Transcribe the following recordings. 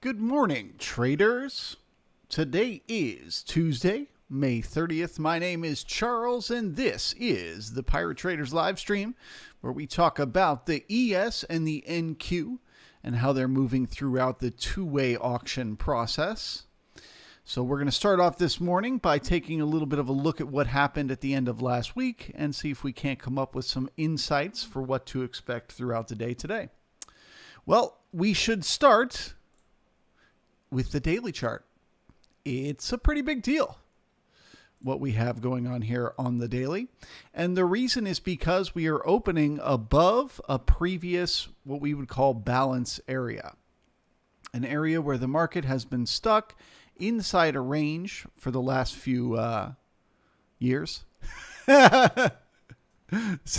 Good morning, traders. Today is Tuesday, May 30th. My name is Charles, and this is the Pirate Traders live stream, where we talk about the ES and the NQ and how they're moving throughout the two-way auction process. So we're going to start off this morning by taking a little bit of a look at what happened at the end of last week and see if we can't come up with some insights for what to expect throughout the day today. Well, we should start with the daily chart. It's a pretty big deal what we have going on here on the daily. And the reason is because we are opening above a previous, what we would call balance area. An area where the market has been stuck inside a range for the last few years. This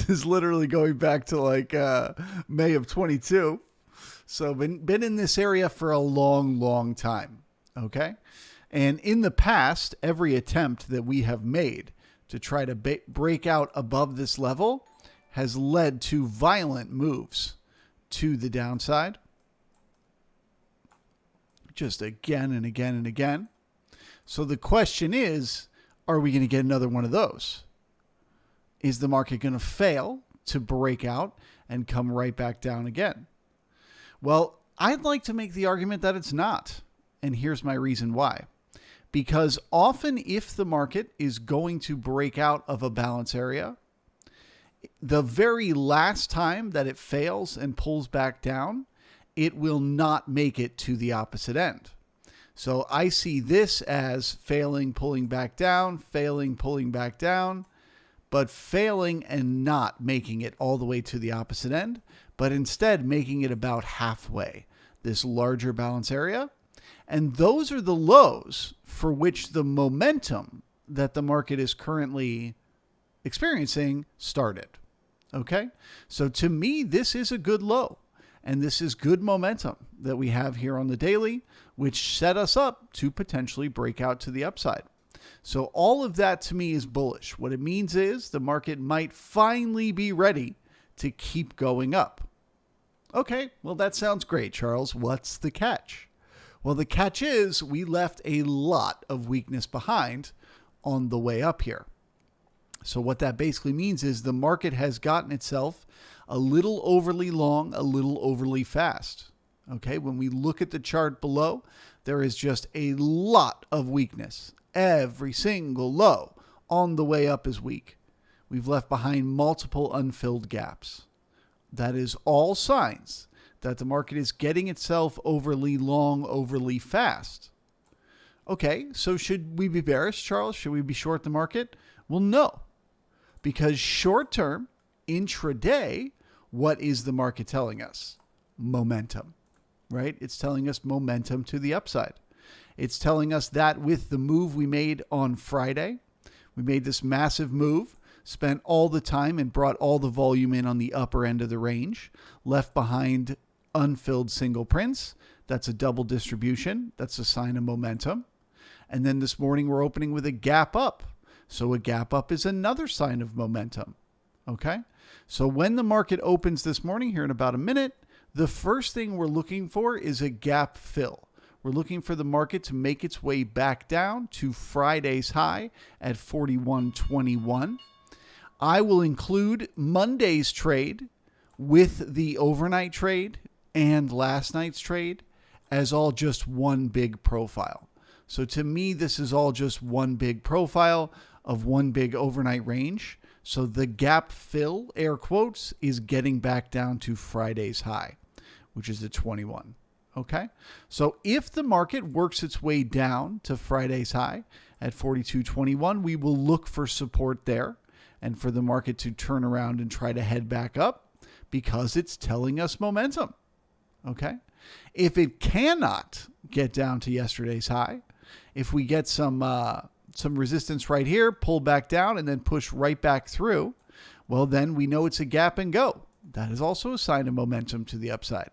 is literally going back to like May of 22. So been in this area for a long time, okay? And in the past, every attempt that we have made to try to break out above this level has led to violent moves to the downside. Just again and again and again. So the question is, are we going to get another one of those? Is the market going to fail to break out and come right back down again? Well, I'd like to make the argument that it's not. And here's my reason why. Because often if the market is going to break out of a balance area, the very last time that it fails and pulls back down, it will not make it to the opposite end. So I see this as failing, pulling back down, failing, pulling back down, but failing and not making it all the way to the opposite end, but instead making it about halfway, this larger balance area. And those are the lows for which the momentum that the market is currently experiencing started. Okay? So to me, this is a good low. And this is good momentum that we have here on the daily, which set us up to potentially break out to the upside. So all of that to me is bullish. What it means is the market might finally be ready to keep going up. Okay, well, that sounds great, Charles. What's the catch? Well, the catch is we left a lot of weakness behind on the way up here. So what that basically means is the market has gotten itself a little overly long, a little overly fast. Okay, when we look at the chart below, there is just a lot of weakness. Every single low on the way up is weak. We've left behind multiple unfilled gaps. That is all signs that the market is getting itself overly long, overly fast. Okay, so should we be bearish, Charles? Should we be short the market? Well, no. Because short term, intraday, what is the market telling us? Momentum, right? It's telling us momentum to the upside. It's telling us that with the move we made on Friday, we made this massive move, spent all the time and brought all the volume in on the upper end of the range, left behind unfilled single prints. That's a double distribution. That's a sign of momentum. And then this morning we're opening with a gap up. So a gap up is another sign of momentum. Okay? So when the market opens this morning here in about a minute, the first thing we're looking for is a gap fill. We're looking for the market to make its way back down to Friday's high at 41.21. I will include Monday's trade with the overnight trade and last night's trade as all just one big profile. So to me, this is all just one big profile of one big overnight range. So the gap fill, air quotes, is getting back down to Friday's high, which is at 21. Okay, so if the market works its way down to Friday's high at 42.21, we will look for support there and for the market to turn around and try to head back up because it's telling us momentum. Okay, if it cannot get down to yesterday's high, if we get some resistance right here, pull back down and then push right back through, well, then we know it's a gap and go. That is also a sign of momentum to the upside.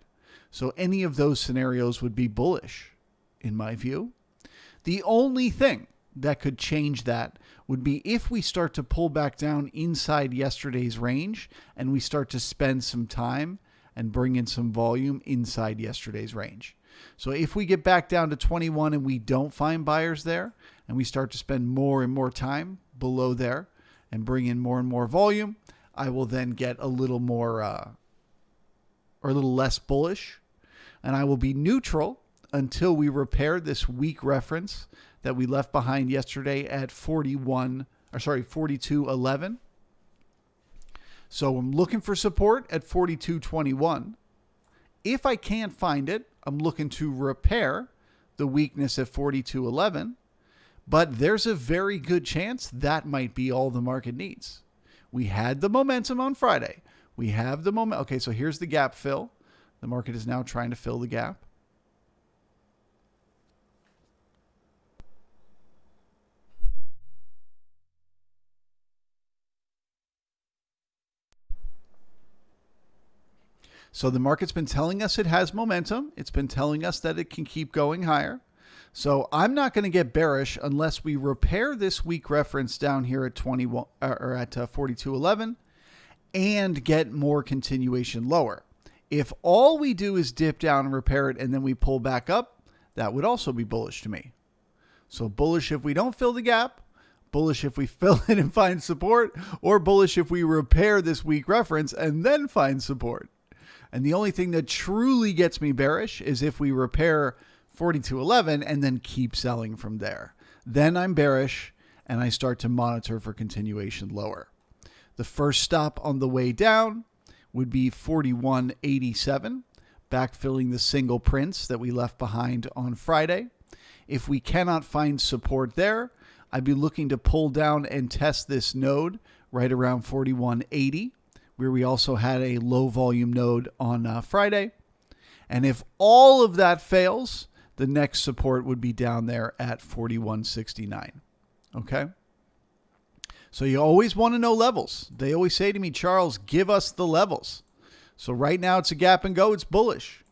So any of those scenarios would be bullish, in my view. The only thing that could change that would be if we start to pull back down inside yesterday's range and we start to spend some time and bring in some volume inside yesterday's range. So if we get back down to 21 and we don't find buyers there, and we start to spend more and more time below there and bring in more and more volume, I will then get a little more or a little less bullish, and I will be neutral until we repair this weak reference that we left behind yesterday at 42.11. So I'm looking for support at 42.21. If I can't find it, I'm looking to repair the weakness at 42.11. But there's a very good chance that might be all the market needs. We had the momentum on Friday. We have the moment. Okay, so here's the gap fill. The market is now trying to fill the gap. So the market's been telling us it has momentum. It's been telling us that it can keep going higher. So I'm not going to get bearish unless we repair this weak reference down here at 21 or at 42.11 and get more continuation lower. If all we do is dip down and repair it and then we pull back up, that would also be bullish to me. So bullish if we don't fill the gap, bullish if we fill it and find support, or bullish if we repair this weak reference and then find support. And the only thing that truly gets me bearish is if we repair 42.11 and then keep selling from there. Then I'm bearish and I start to monitor for continuation lower. The first stop on the way down would be 41.87, backfilling the single prints that we left behind on Friday. If we cannot find support there, I'd be looking to pull down and test this node right around 41.80. Where we also had a low volume node on Friday. And if all of that fails, the next support would be down there at 41.69. Okay? So you always want to know levels. They always say to me, Charles, give us the levels. So right now it's a gap and go. It's bullish.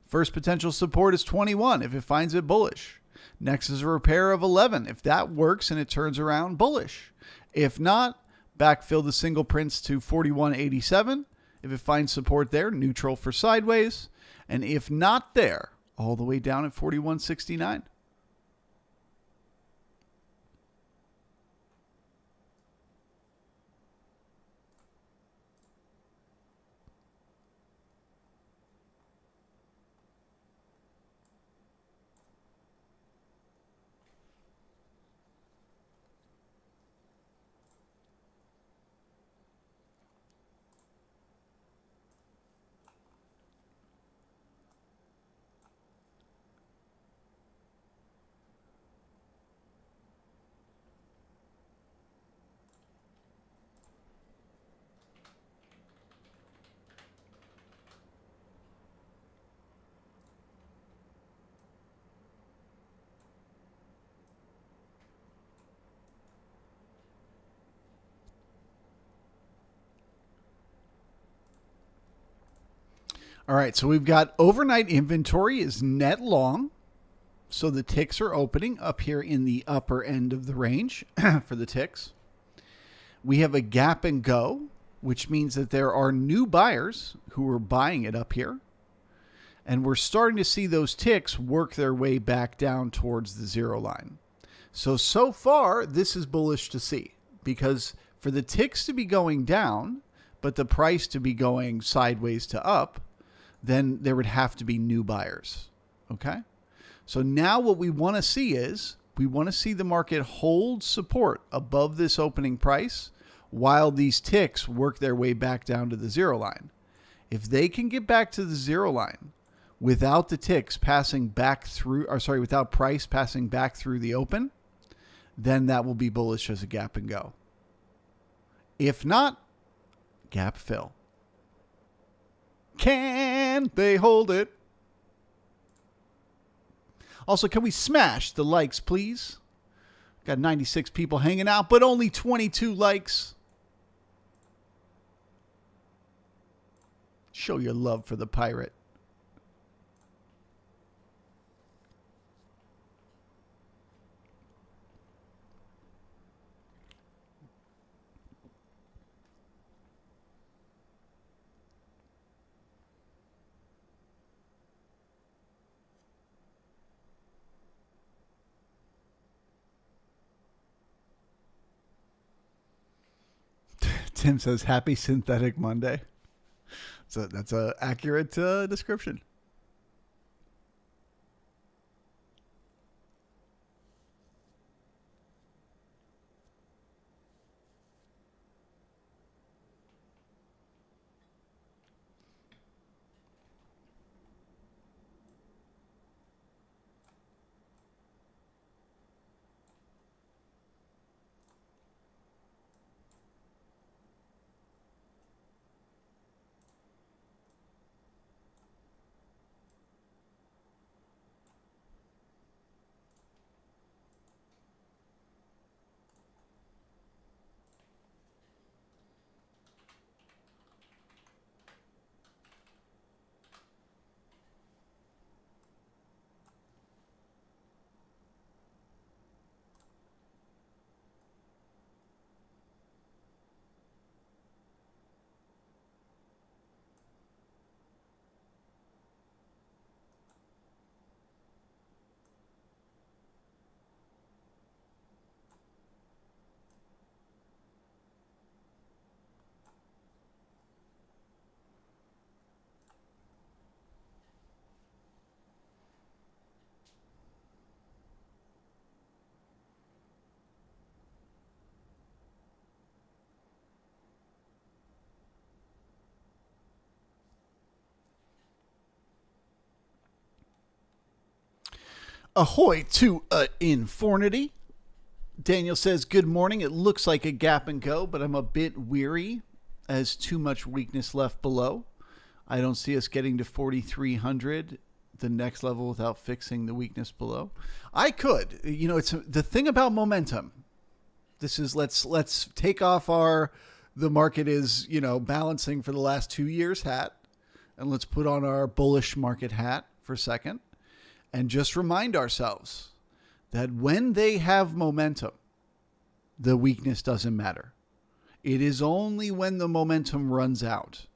First potential support is 21 if it finds it bullish. Next is a repair of 11. If that works and it turns around, bullish. If not, backfill the single prints to 41.87. If it finds support there, neutral for sideways. And if not there, all the way down at 41.69. All right, so we've got overnight inventory is net long. So the ticks are opening up here in the upper end of the range for the ticks. We have a gap and go, which means that there are new buyers who are buying it up here. And we're starting to see those ticks work their way back down towards the zero line. So far, this is bullish to see because for the ticks to be going down, but the price to be going sideways to up, then there would have to be new buyers. Okay? So now what we want to see is we want to see the market hold support above this opening price while these ticks work their way back down to the zero line. If they can get back to the zero line without the ticks passing back through, or sorry, without price passing back through the open, then that will be bullish as a gap and go. If not, gap fill. Can they hold it? Also, can we smash the likes, please? Got 96 people hanging out, but only 22 likes. Show your love for the pirate. Tim says, happy synthetic Monday. So that's an accurate description. Ahoy to Infornity. Daniel says, good morning. It looks like a gap and go, but I'm a bit weary as too much weakness left below. I don't see us getting to 4,300, the next level, without fixing the weakness below. I could. You know, it's the thing about momentum. This is let's take off the market is, you know, balancing for the last 2 years hat, and let's put on our bullish market hat for a second. And just remind ourselves that when they have momentum, the weakness doesn't matter. It is only when the momentum runs out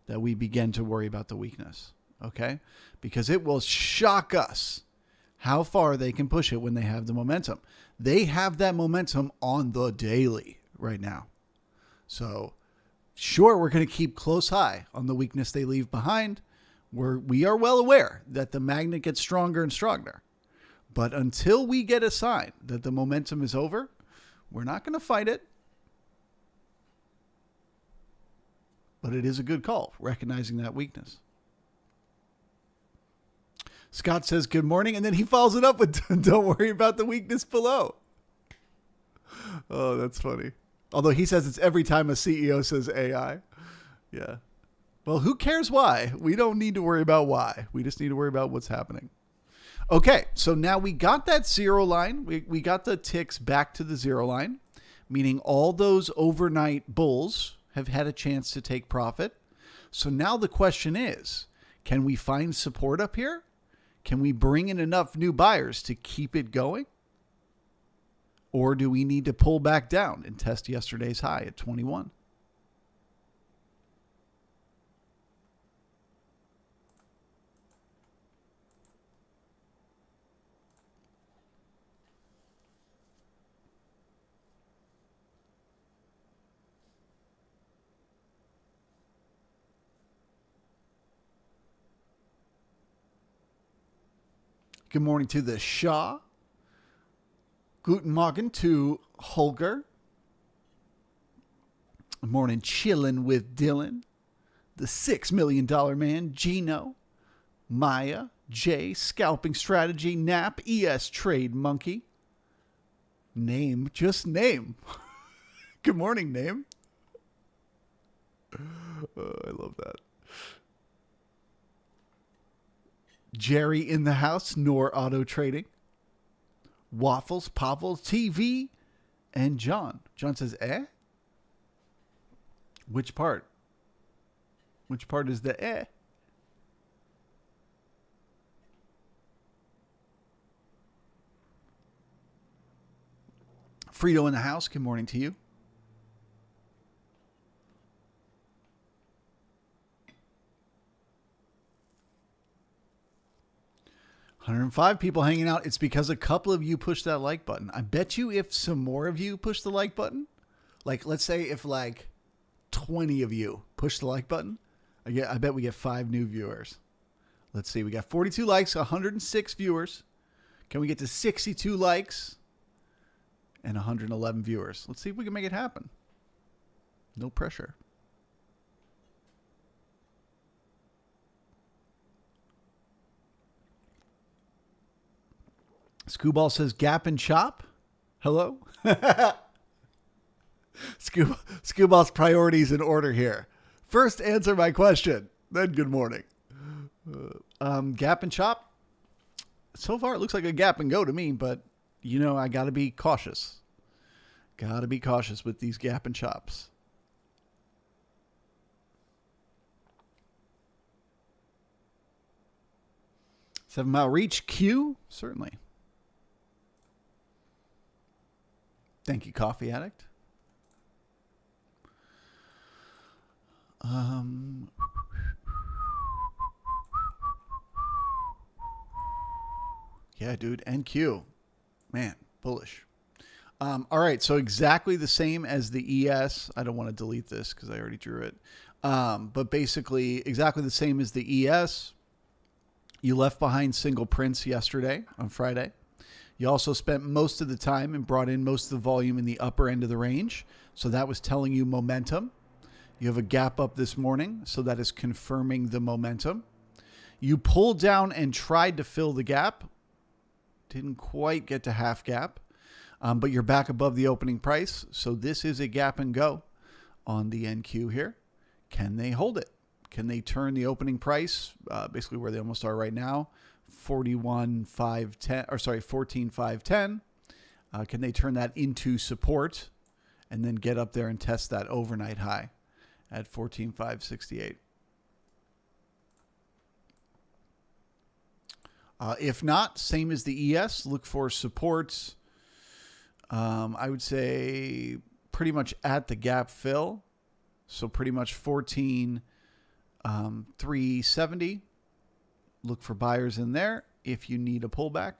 that we begin to worry about the weakness, okay? Because it will shock us how far they can push it when they have the momentum. They have that momentum on the daily right now. So, sure, we're going to keep close eye on the weakness they leave behind. We are well aware that the magnet gets stronger and stronger. But until we get a sign that the momentum is over, we're not going to fight it. But it is a good call, recognizing that weakness. Scott says, good morning. And then he follows it up with, don't worry about the weakness below. Oh, that's funny. Although he says it's every time a CEO says AI. Yeah. Well, who cares why? We don't need to worry about why. We just need to worry about what's happening. Okay, so now we got that zero line. We got the ticks back to the zero line, meaning all those overnight bulls have had a chance to take profit. So now the question is, can we find support up here? Can we bring in enough new buyers to keep it going? Or do we need to pull back down and test yesterday's high at 21? Good morning to the Shah. Guten Morgen to Holger. Good morning, chilling with Dylan. The $6 million man, Gino. Maya, Jay, Scalping Strategy, Nap, ES Trade Monkey. Name, just name. Good morning, name. Oh, I love that. Jerry in the house, Nor Auto Trading. Waffles, Pavel, TV, and John. John says, eh? Which part? Which part is the eh? Frito in the house, good morning to you. $105 people hanging out. It's because a couple of you pushed that like button. I bet you if some more of you push the like button, like let's say if like 20 of you push the like button, I bet we get 5 new viewers. Let's see. We got 42 likes, 106 viewers. Can we get to 62 likes and 111 viewers? Let's see if we can make it happen. No pressure. Scooball says gap and chop. Hello? Scooball's priorities in order here. First, answer my question. Then good morning. Gap and chop. So far, it looks like a gap and go to me, but you know, I got to be cautious. Got to be cautious with these gap and chops. Seven-mile reach Q, certainly. Thank you, Coffee Addict. Yeah, dude. NQ. Man, bullish. All right, so exactly the same as the ES. I don't want to delete this because I already drew it. But basically exactly the same as the ES. You left behind single prints yesterday on Friday. You also spent most of the time and brought in most of the volume in the upper end of the range. So that was telling you momentum. You have a gap up this morning, so that is confirming the momentum. You pulled down and tried to fill the gap. Didn't quite get to half gap, but you're back above the opening price. So this is a gap and go on the NQ here. Can they hold it? Can they turn the opening price, basically where they almost are right now, 14,510, or sorry, 14,510. Can they turn that into support and then get up there and test that overnight high at 14,568? If not, same as the ES, look for supports. I would say pretty much at the gap fill. So pretty much 14,370. Look for buyers in there if you need a pullback.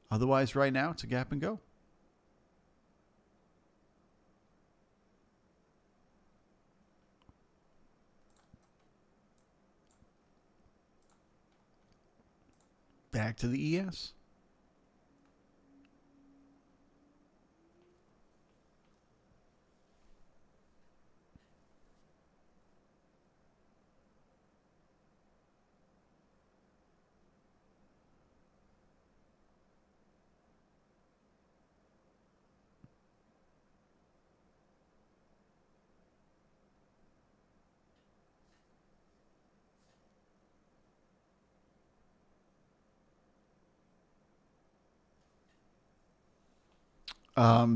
Otherwise, right now, it's a gap and go. Back to the ES.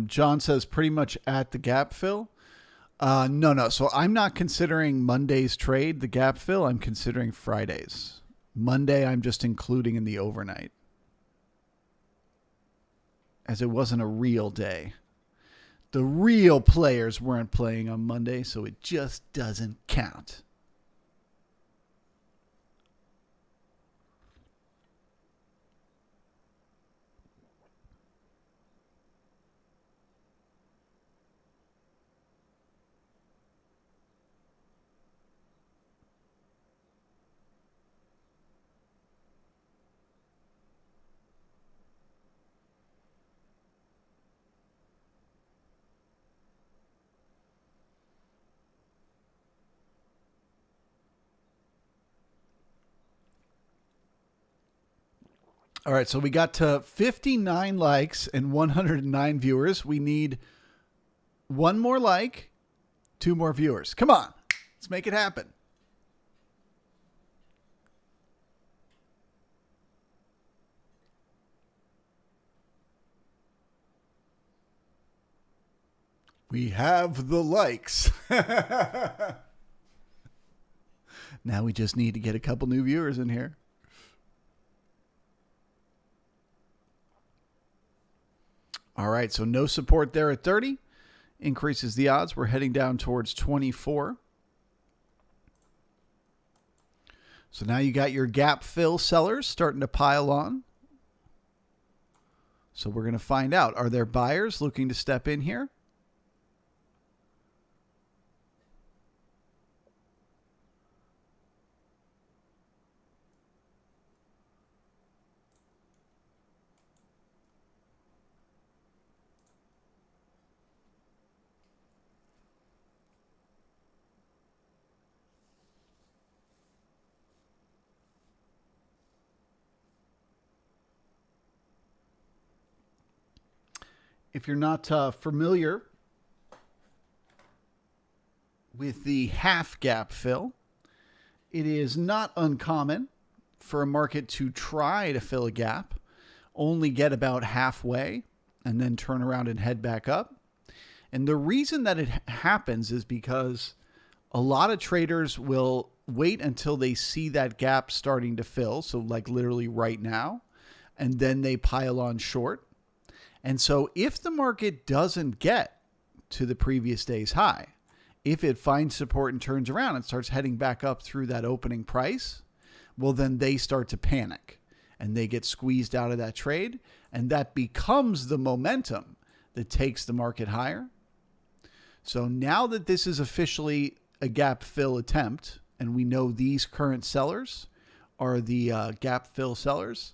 John says pretty much at the gap fill. No. So I'm not considering Monday's trade the gap fill. I'm considering Friday's. Monday, I'm just including in the overnight, as it wasn't a real day. The real players weren't playing on Monday, so it just doesn't count. All right, so we got to 59 likes and 109 viewers. We need one more like, 2 more viewers. Come on, let's make it happen. We have the likes. Now we just need to get a couple new viewers in here. All right, so no support there at 30. Increases the odds. We're heading down towards 24. So now you got your gap fill sellers starting to pile on. So we're going to find out. Are there buyers looking to step in here? if you're not familiar with the half gap fill, it is not uncommon for a market to try to fill a gap, only get about halfway, and then turn around and head back up. And the reason that it happens is because a lot of traders will wait until they see that gap starting to fill, so like literally right now, and then they pile on short. And so if the market doesn't get to the previous day's high, if it finds support and turns around and starts heading back up through that opening price, well, then they start to panic and they get squeezed out of that trade. And that becomes the momentum that takes the market higher. So now that this is officially a gap fill attempt, and we know these current sellers are the gap fill sellers,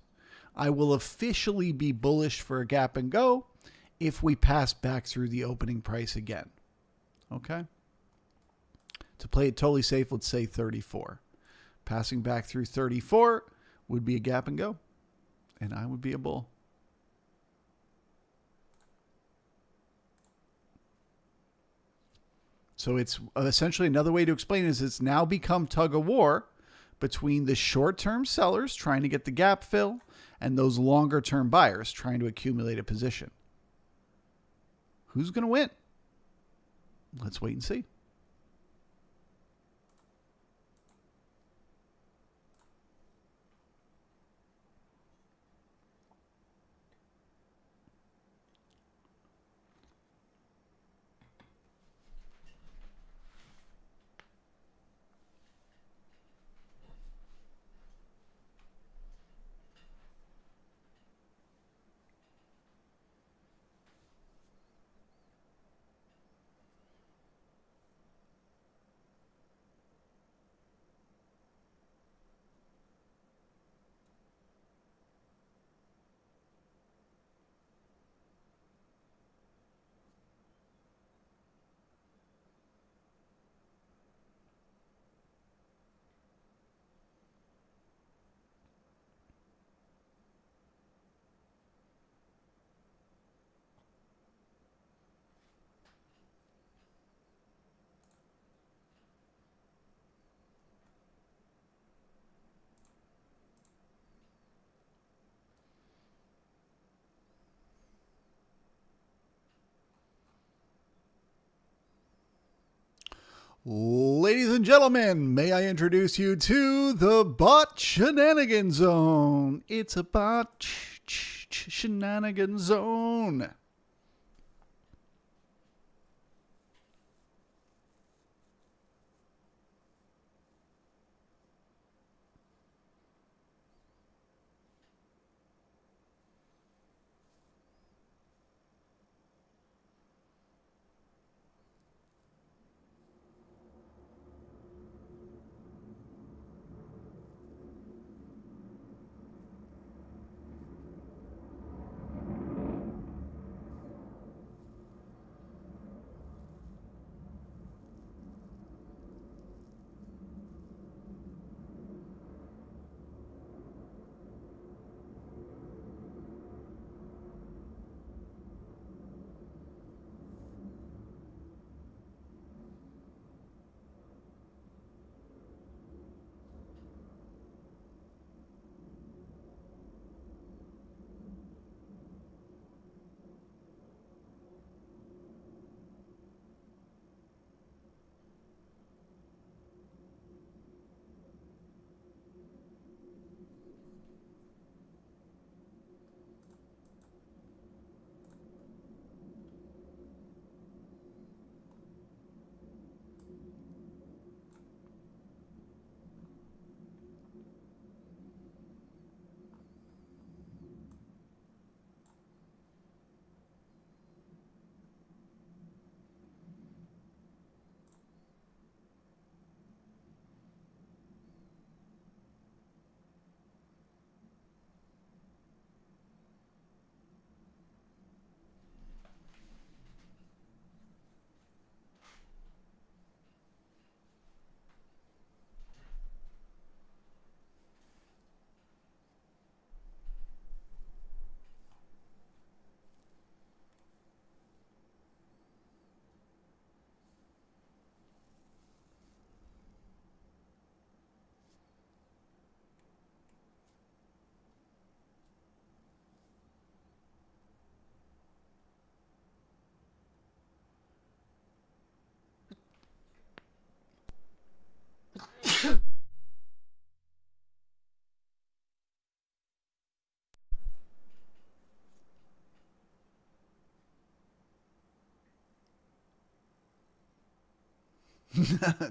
I will officially be bullish for a gap and go if we pass back through the opening price again. Okay? To play it totally safe, let's say 34. Passing back through 34 would be a gap and go, and I would be a bull. So it's essentially, another way to explain it is it's now become tug of war between the short-term sellers trying to get the gap fill and those longer-term buyers trying to accumulate a position. Who's going to win? Let's wait and see. Ladies and gentlemen, may I introduce you to the bot shenanigan zone. It's a bot shenanigan zone.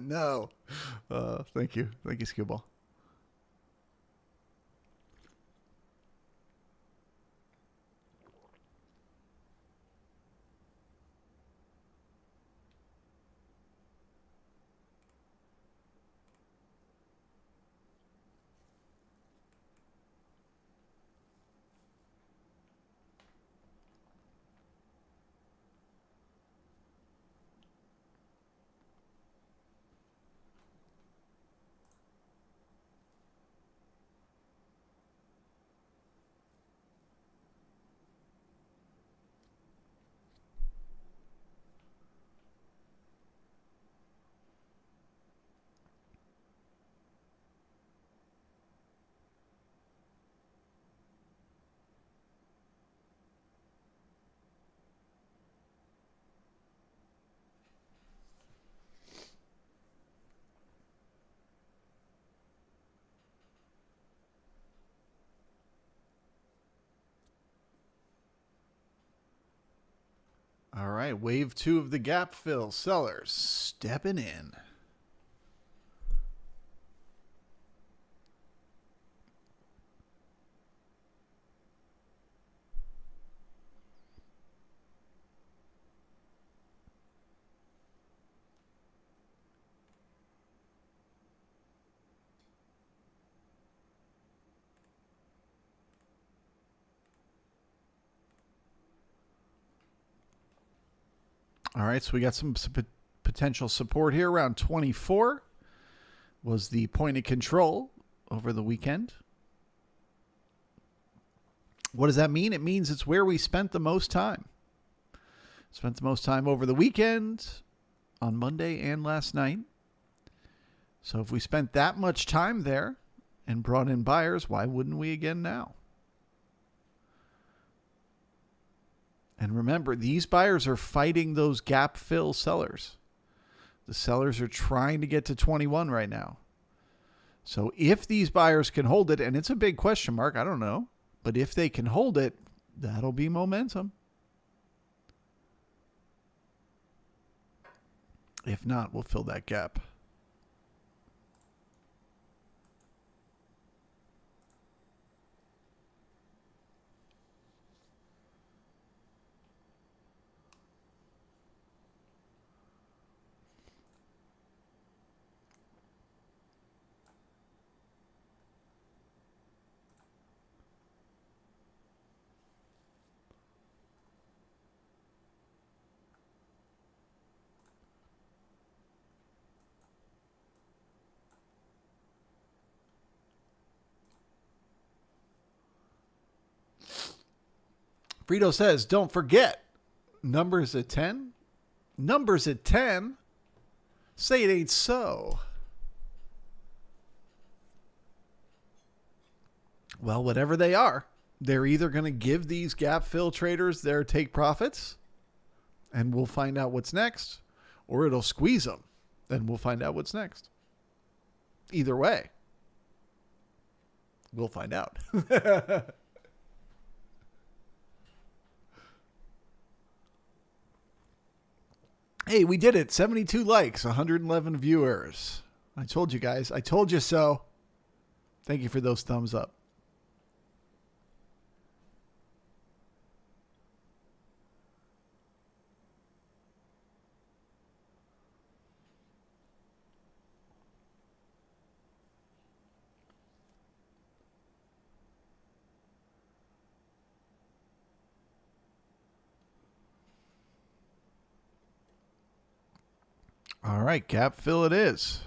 No. Thank you. Thank you, Skewball. All right, wave 2 of the gap fill sellers stepping in. All right, so we got some potential support here around 24 was the point of control over the weekend. What does that mean? It means it's where we spent the most time. Spent the most time over the weekend, on Monday and last night. So if we spent that much time there and brought in buyers, why wouldn't we again now? And remember, these buyers are fighting those gap fill sellers. The sellers are trying to get to 21 right now. So if these buyers can hold it, and it's a big question mark, I don't know, but if they can hold it, that'll be momentum. If not, we'll fill that gap. Frito says, don't forget, numbers at 10? Numbers at 10? Say it ain't so. Well, whatever they are, they're either going to give these gap fill traders their take profits, and we'll find out what's next, or it'll squeeze them, and we'll find out what's next. Either way, we'll find out. Hey, we did it. 72 likes, 111 viewers. I told you guys. I told you so. Thank you for those thumbs up. All right, gap fill it is.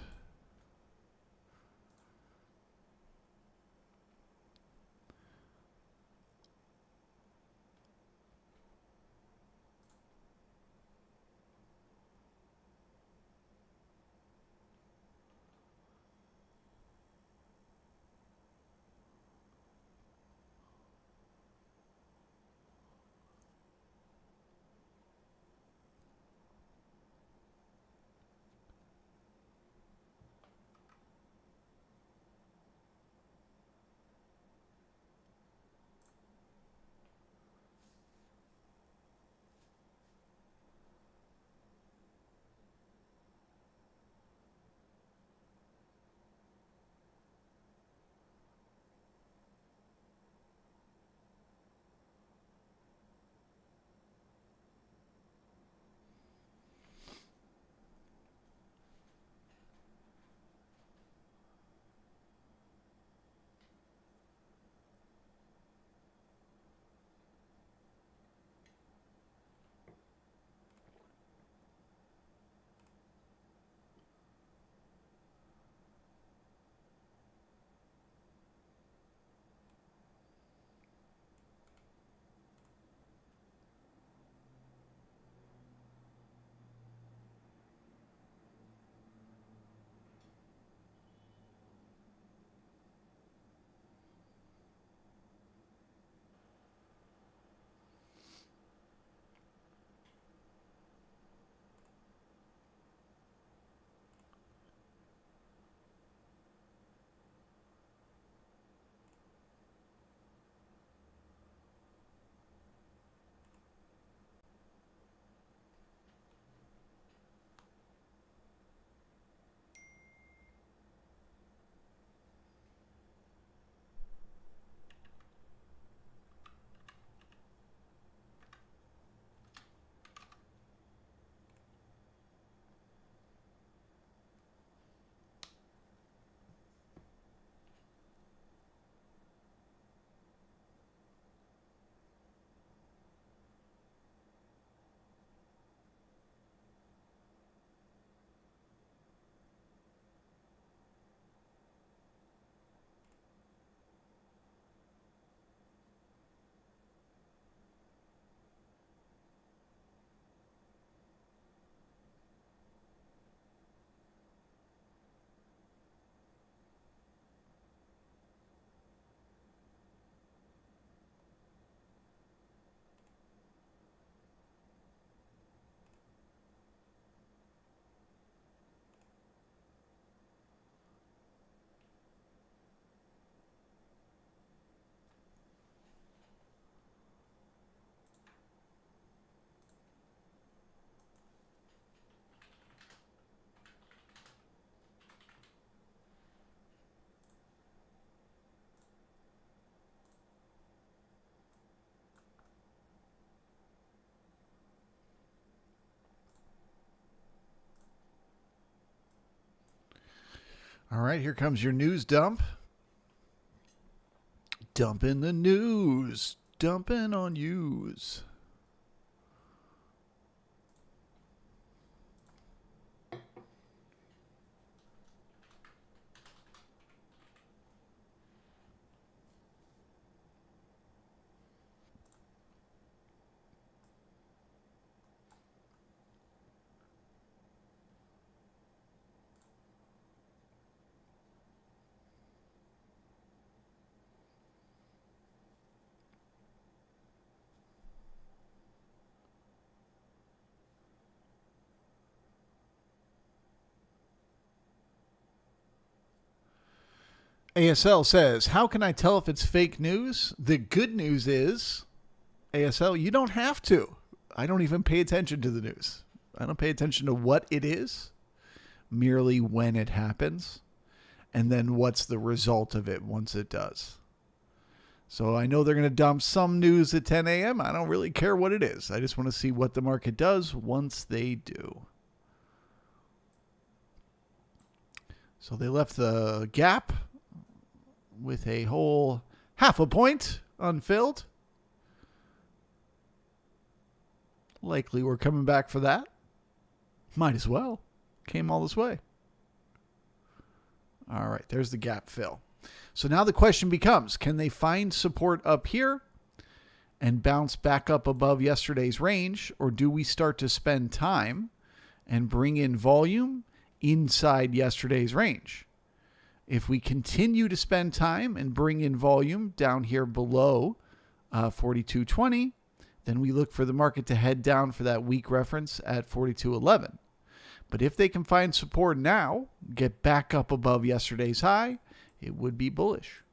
All right, here comes your news dump. Dumping the news. Dumping on yous. ASL says, how can I tell if it's fake news? The good news is, ASL, you don't have to. I don't even pay attention to the news. I don't pay attention to what it is, merely when it happens, and then what's the result of it once it does. So I know they're going to dump some news at 10 a.m. I don't really care what it is. I just want to see what the market does once they do. So they left the gap with a whole half a point unfilled. Likely we're coming back for that. Might as well. Came all this way. All right, there's the gap fill. So now the question becomes, can they find support up here and bounce back up above yesterday's range, or do we start to spend time and bring in volume inside yesterday's range? If we continue to spend time and bring in volume down here below 42.20, then we look for the market to head down for that weak reference at 42.11. But if they can find support now, get back up above yesterday's high, it would be bullish.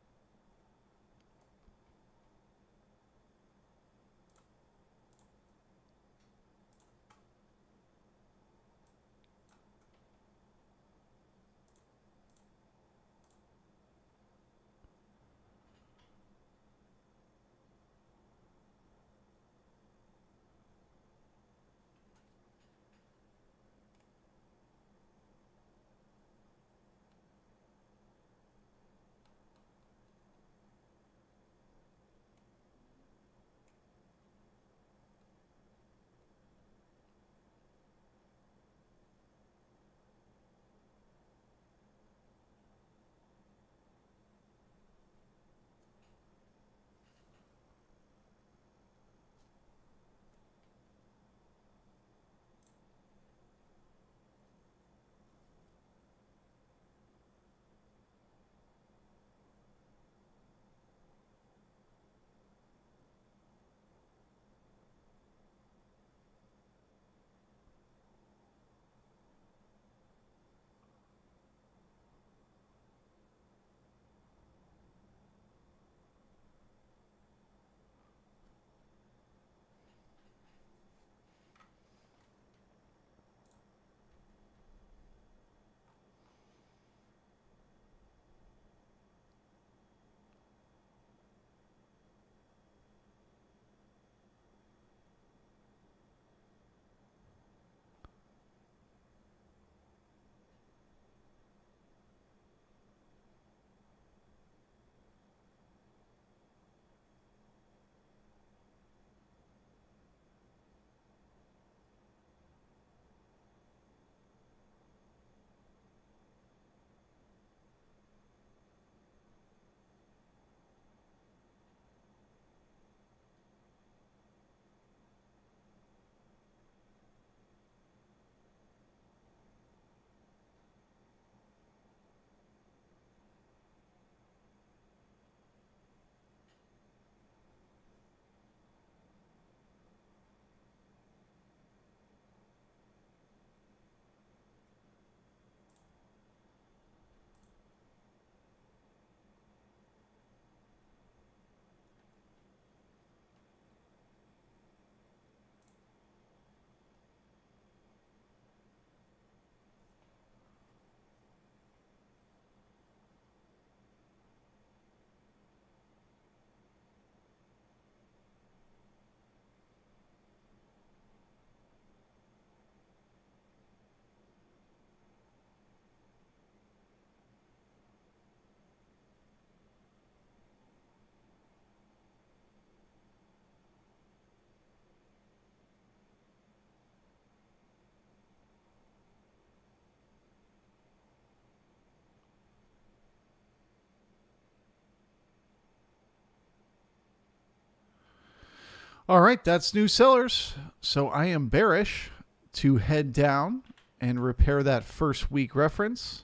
All right, that's new sellers. So I am bearish to head down and repair that first week reference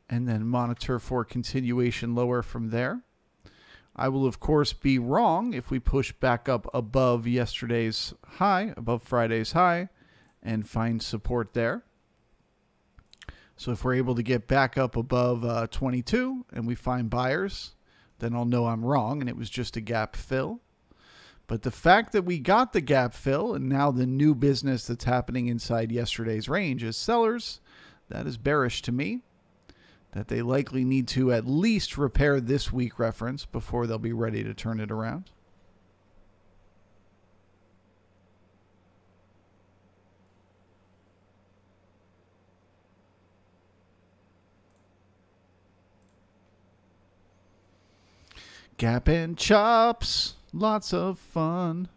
and then monitor for continuation lower from there. I will, of course, be wrong if we push back up above yesterday's high, above Friday's high, and find support there. So if we're able to get back up above 22 and we find buyers, then I'll know I'm wrong and it was just a gap fill. But the fact that we got the gap fill and now the new business that's happening inside yesterday's range is sellers, that is bearish to me. That they likely need to at least repair this week reference before they'll be ready to turn it around. Gap and chops, lots of fun.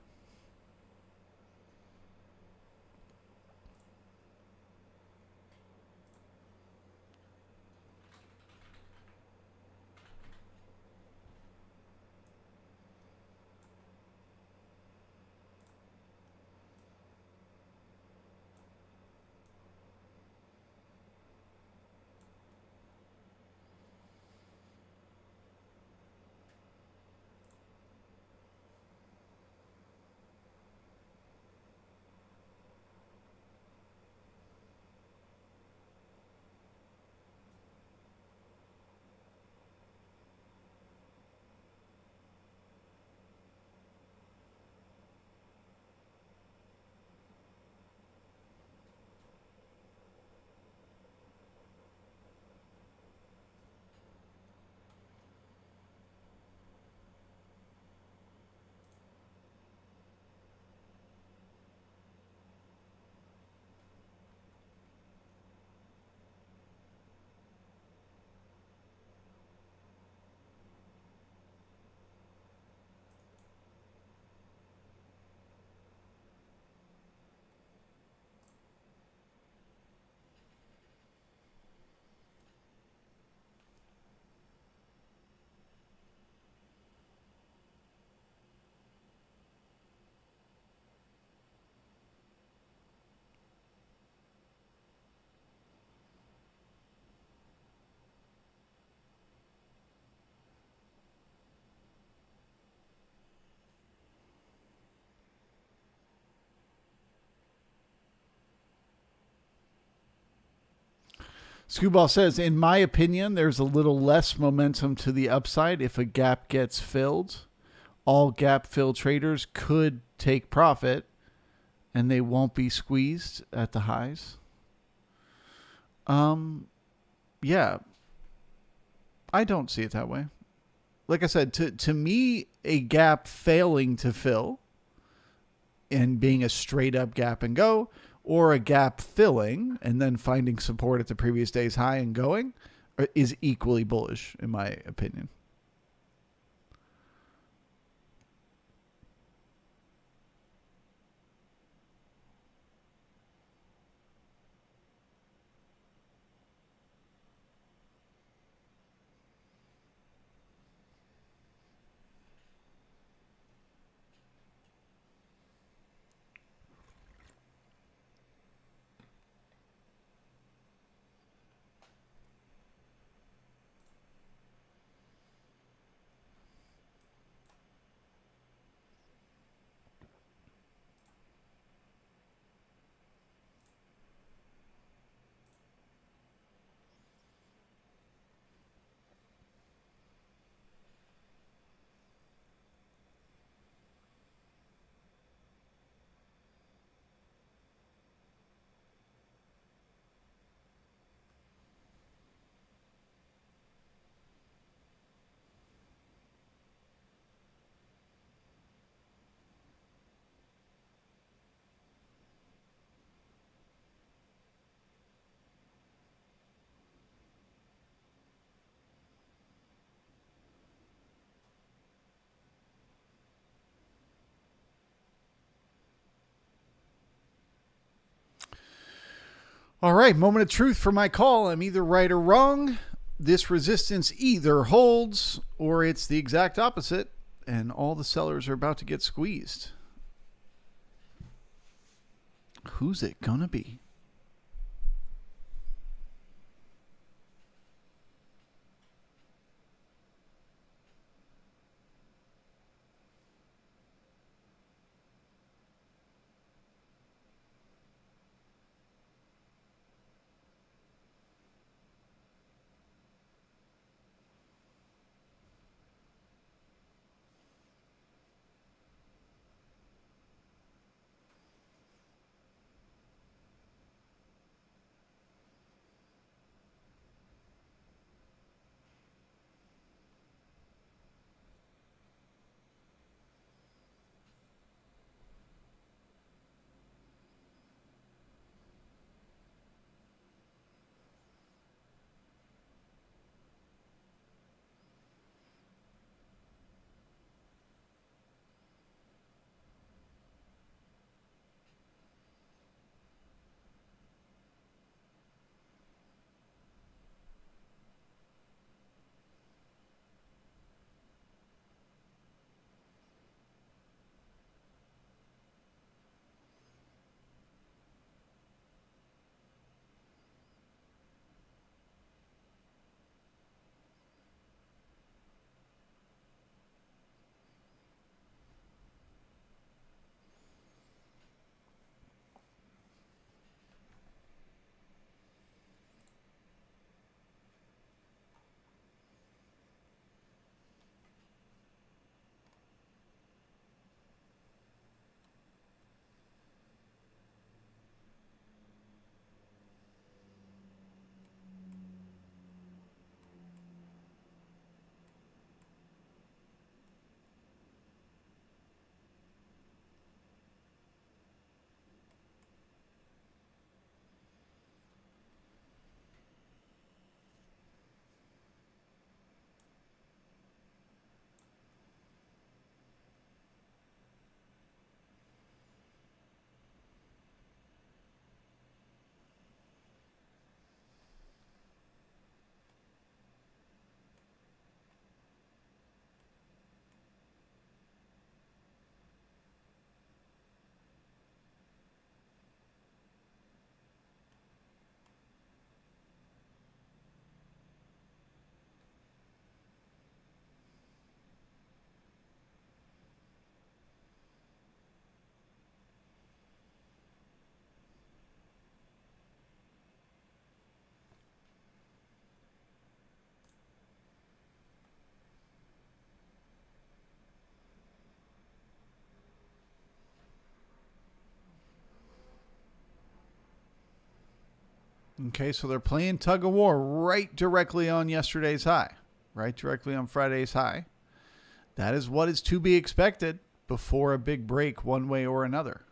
Screwball says, in my opinion, there's a little less momentum to the upside if a gap gets filled. All gap fill traders could take profit and they won't be squeezed at the highs. Yeah, I don't see it that way. Like I said, to me, a gap failing to fill and being a straight up gap and go, or a gap filling and then finding support at the previous day's high and going is equally bullish, in my opinion. All right, moment of truth for my call. I'm either right or wrong. This resistance either holds or it's the exact opposite, and all the sellers are about to get squeezed. Who's it gonna be? Okay, so they're playing tug-of-war right directly on yesterday's high, right directly on Friday's high. That is what is to be expected before a big break one way or another.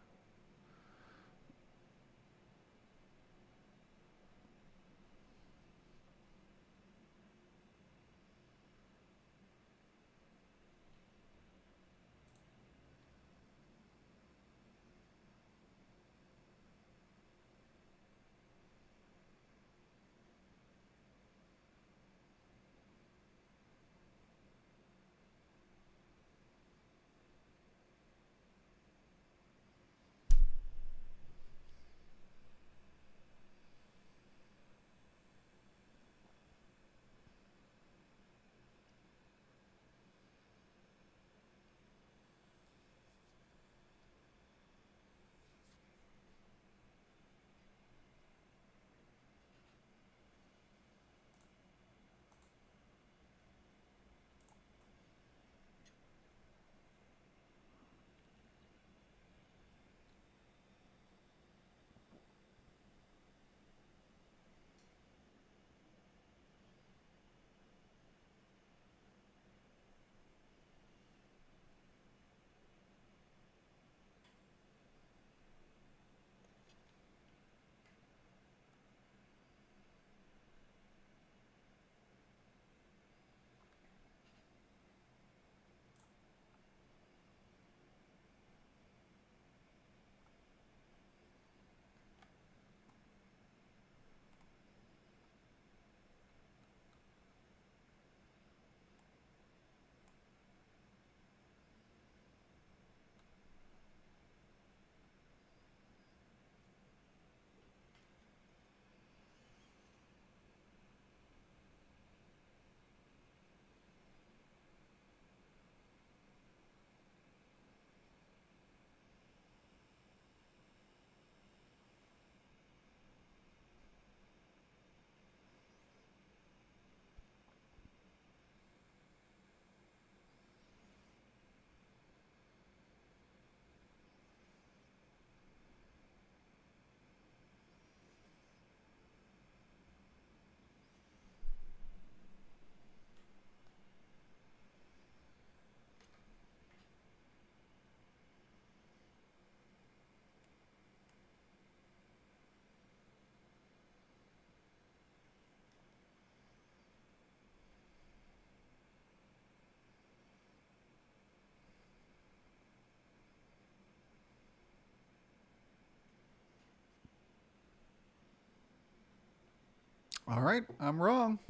All right, I'm wrong.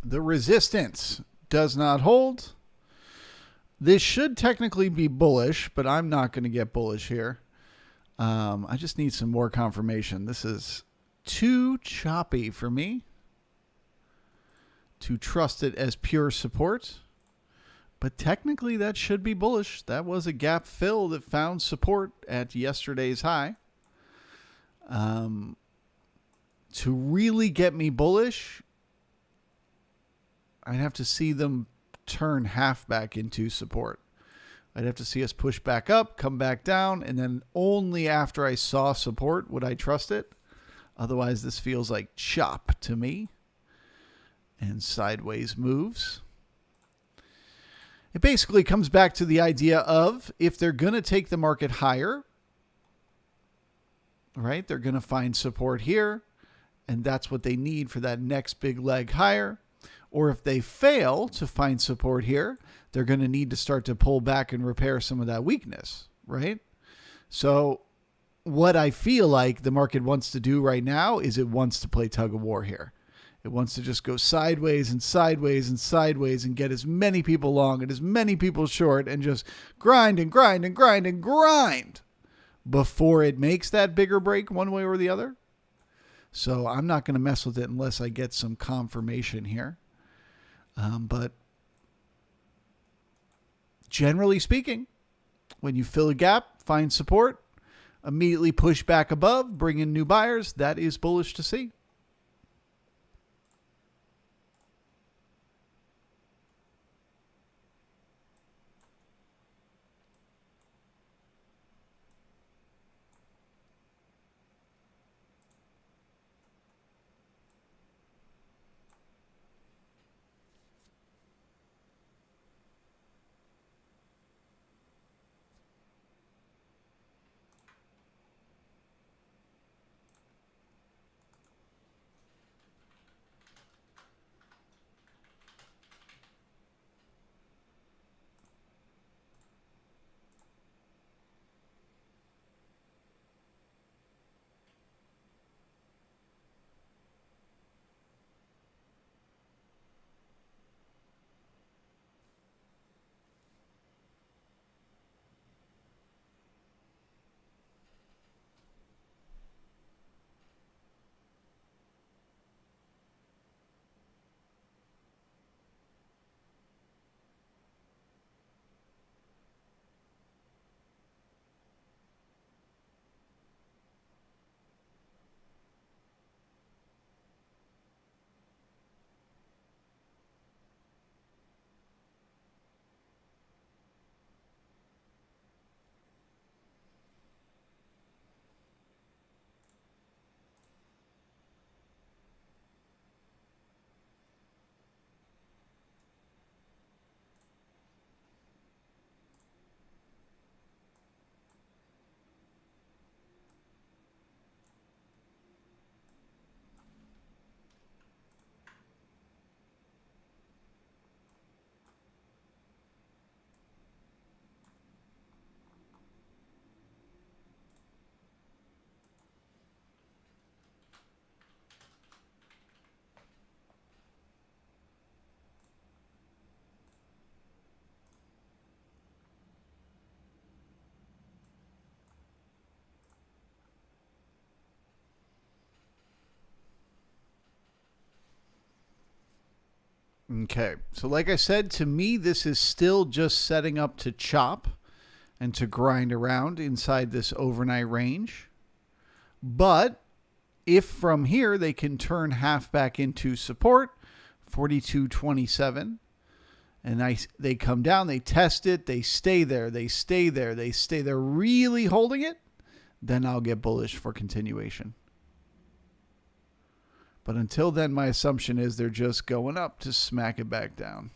The resistance does not hold. This should technically be bullish, but I'm not going to get bullish here. I just need some more confirmation. This is too choppy for me to trust it as pure support. But technically, that should be bullish. That was a gap fill that found support at yesterday's high. To really get me bullish, I'd have to see them turn half back into support. I'd have to see us push back up, come back down, and then only after I saw support would I trust it. Otherwise, this feels like chop to me. And sideways moves. It basically comes back to the idea of if they're going to take the market higher, right, they're going to find support here, and that's what they need for that next big leg higher. Or if they fail to find support here, they're going to need to start to pull back and repair some of that weakness, right? So what I feel like the market wants to do right now is it wants to play tug of war here. It wants to just go sideways and sideways and sideways and get as many people long and as many people short and just grind and grind and grind and grind before it makes that bigger break one way or the other. So I'm not going to mess with it unless I get some confirmation here. But generally speaking, when you fill a gap, find support, immediately push back above, bring in new buyers, that is bullish to see. Okay, so like I said, to me, this is still just setting up to chop and to grind around inside this overnight range. But if from here they can turn half back into support, 42.27, and they come down, they test it, they stay there, they stay there, they stay there, really holding it, then I'll get bullish for continuation. But until then, my assumption is they're just going up to smack it back down.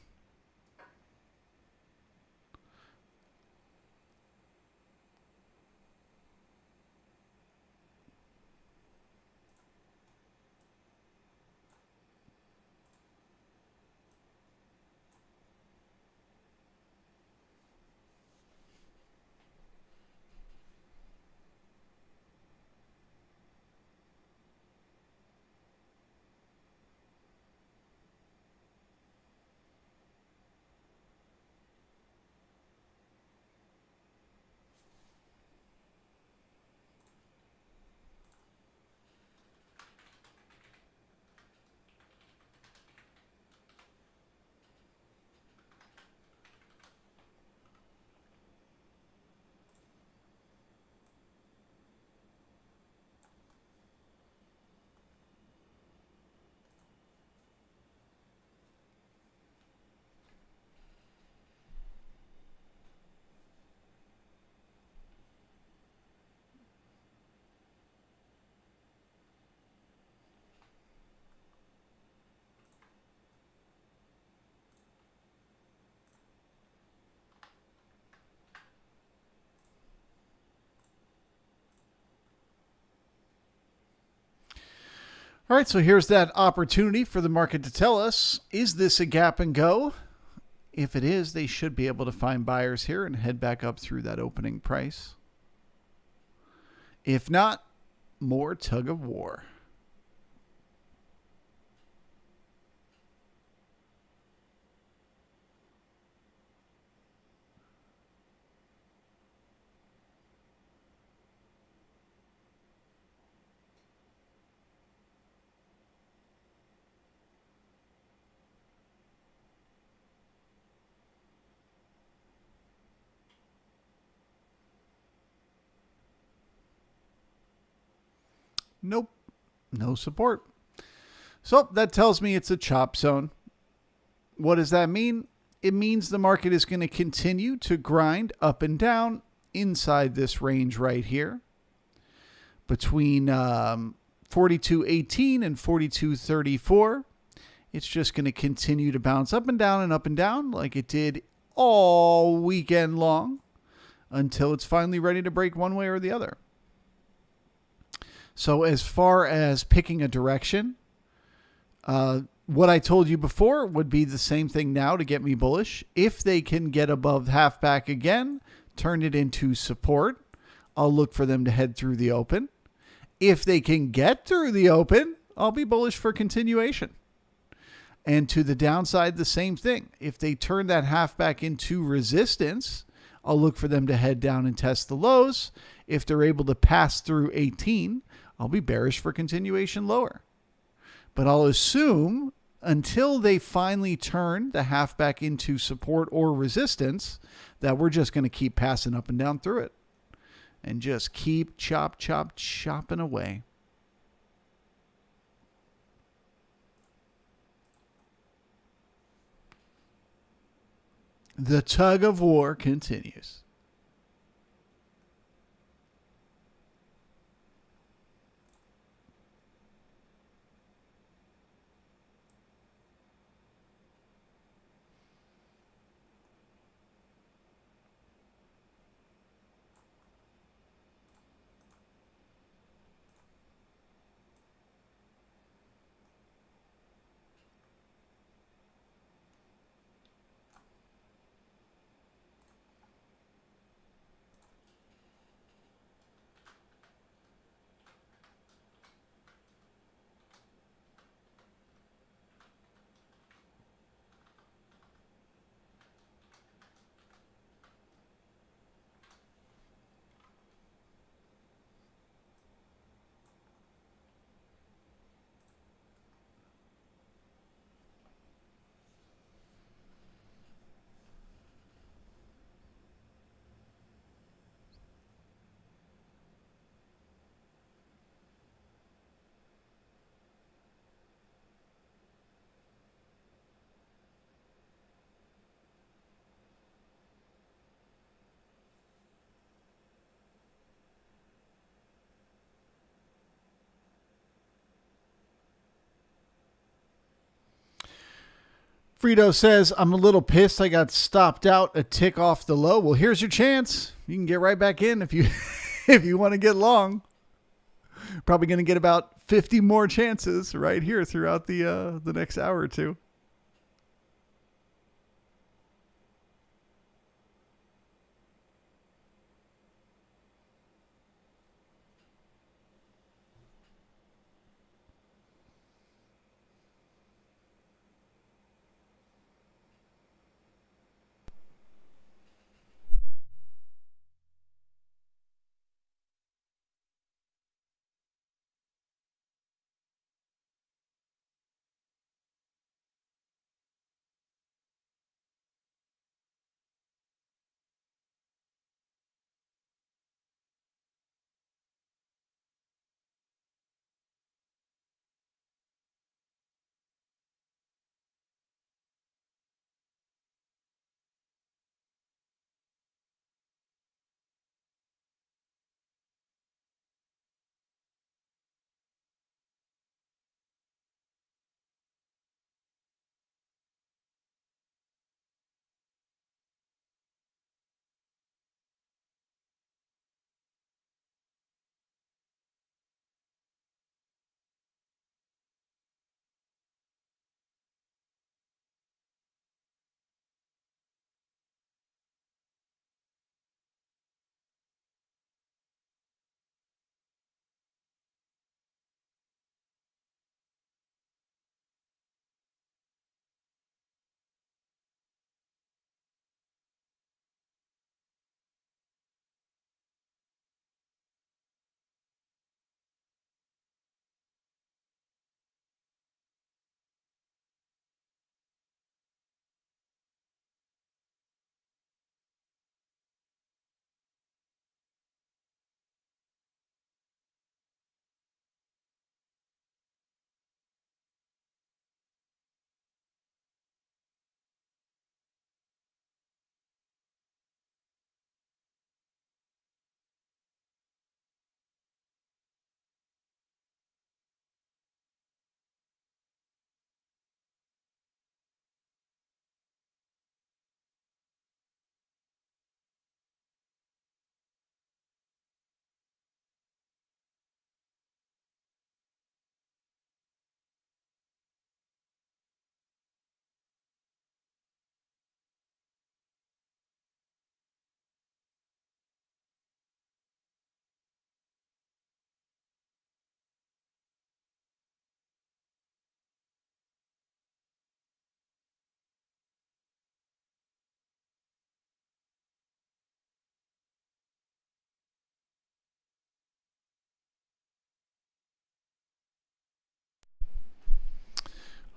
All right, so here's that opportunity for the market to tell us, is this a gap and go? If it is, they should be able to find buyers here and head back up through that opening price. If not, more tug of war. Nope, no support. So that tells me it's a chop zone. What does that mean? It means the market is going to continue to grind up and down inside this range right here between 42.18 and 42.34. It's just going to continue to bounce up and down like it did all weekend long until it's finally ready to break one way or the other. So as far as picking a direction, what I told you before would be the same thing now to get me bullish. If they can get above half back again, turn it into support, I'll look for them to head through the open. If they can get through the open, I'll be bullish for continuation. And to the downside, the same thing. If they turn that half back into resistance, I'll look for them to head down and test the lows. If they're able to pass through 18, I'll be bearish for continuation lower. But I'll assume until they finally turn the half back into support or resistance, that we're just going to keep passing up and down through it and just keep chopping away. The tug of war continues. Frito says, I'm a little pissed I got stopped out a tick off the low. Well, here's your chance. You can get right back in if you if you want to get long. Probably going to get about 50 more chances right here throughout the next hour or two.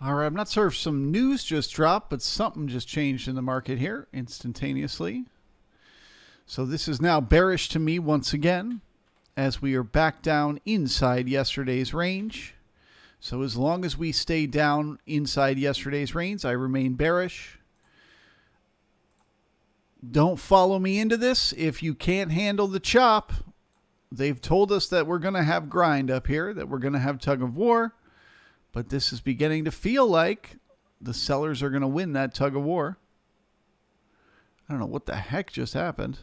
All right, I'm not sure if some news just dropped, but something just changed in the market here instantaneously. So this is now bearish to me once again, as we are back down inside yesterday's range. So as long as we stay down inside yesterday's range, I remain bearish. Don't follow me into this if you can't handle the chop. They've told us that we're going to have grind up here, that we're going to have tug of war. But this is beginning to feel like the sellers are going to win that tug of war. I don't know what the heck just happened.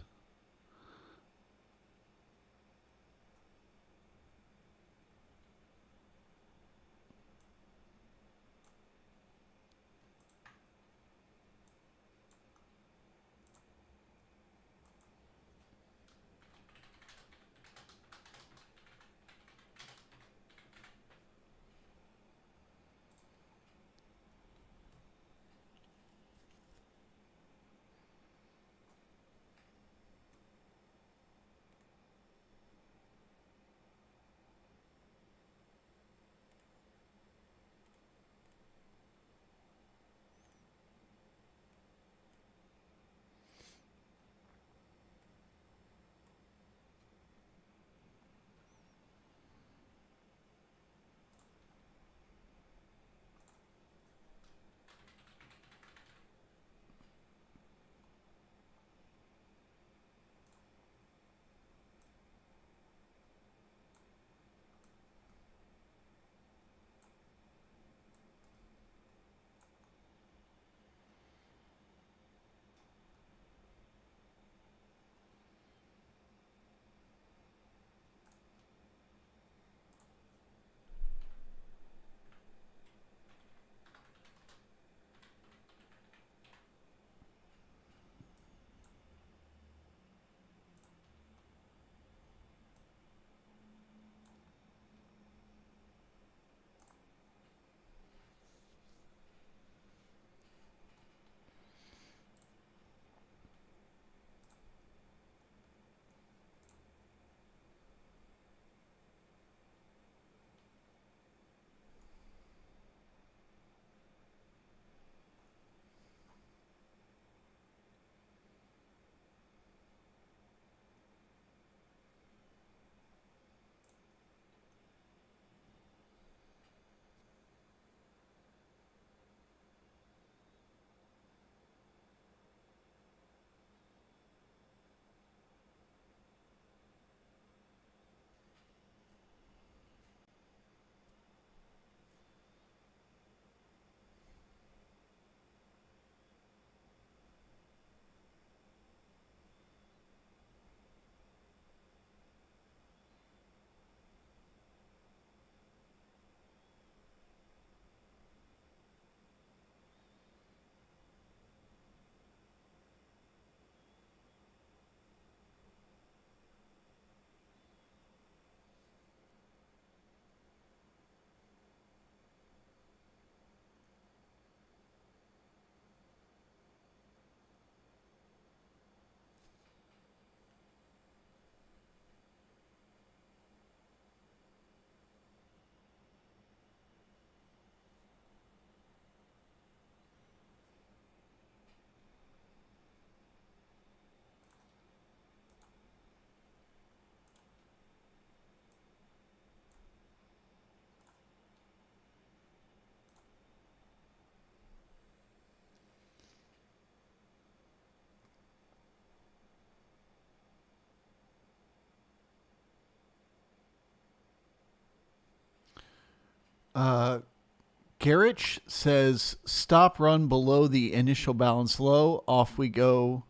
Garrich says, stop run below the initial balance low. Off we go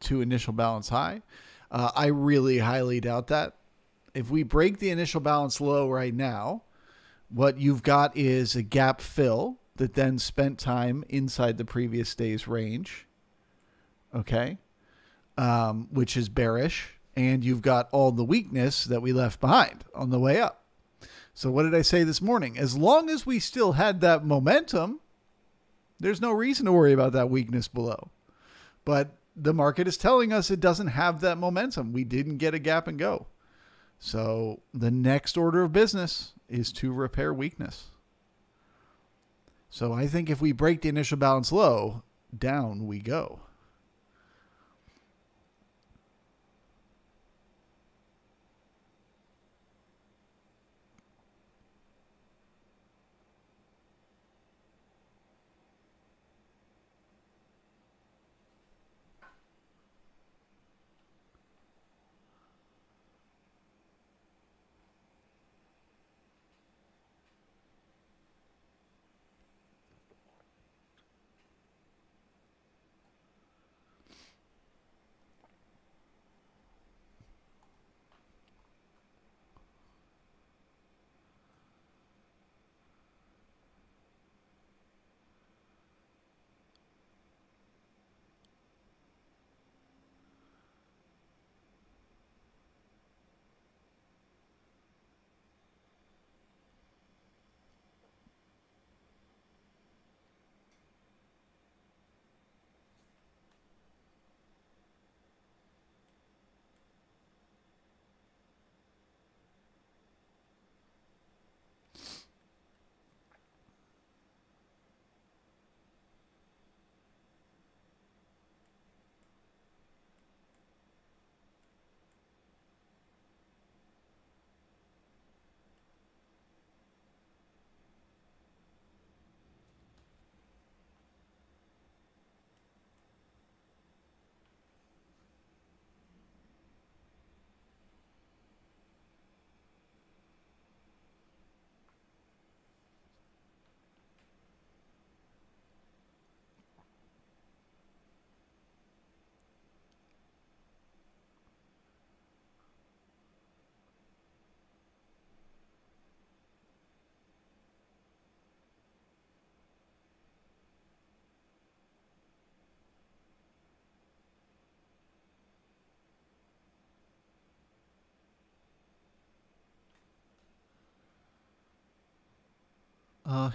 to initial balance high. I really highly doubt that. If we break the initial balance low right now, what you've got is a gap fill that then spent time inside the previous day's range. Okay. Which is bearish. And you've got all the weakness that we left behind on the way up. So what did I say this morning? As long as we still had that momentum, there's no reason to worry about that weakness below. But the market is telling us it doesn't have that momentum. We didn't get a gap and go. So the next order of business is to repair weakness. So I think if we break the initial balance low, down we go.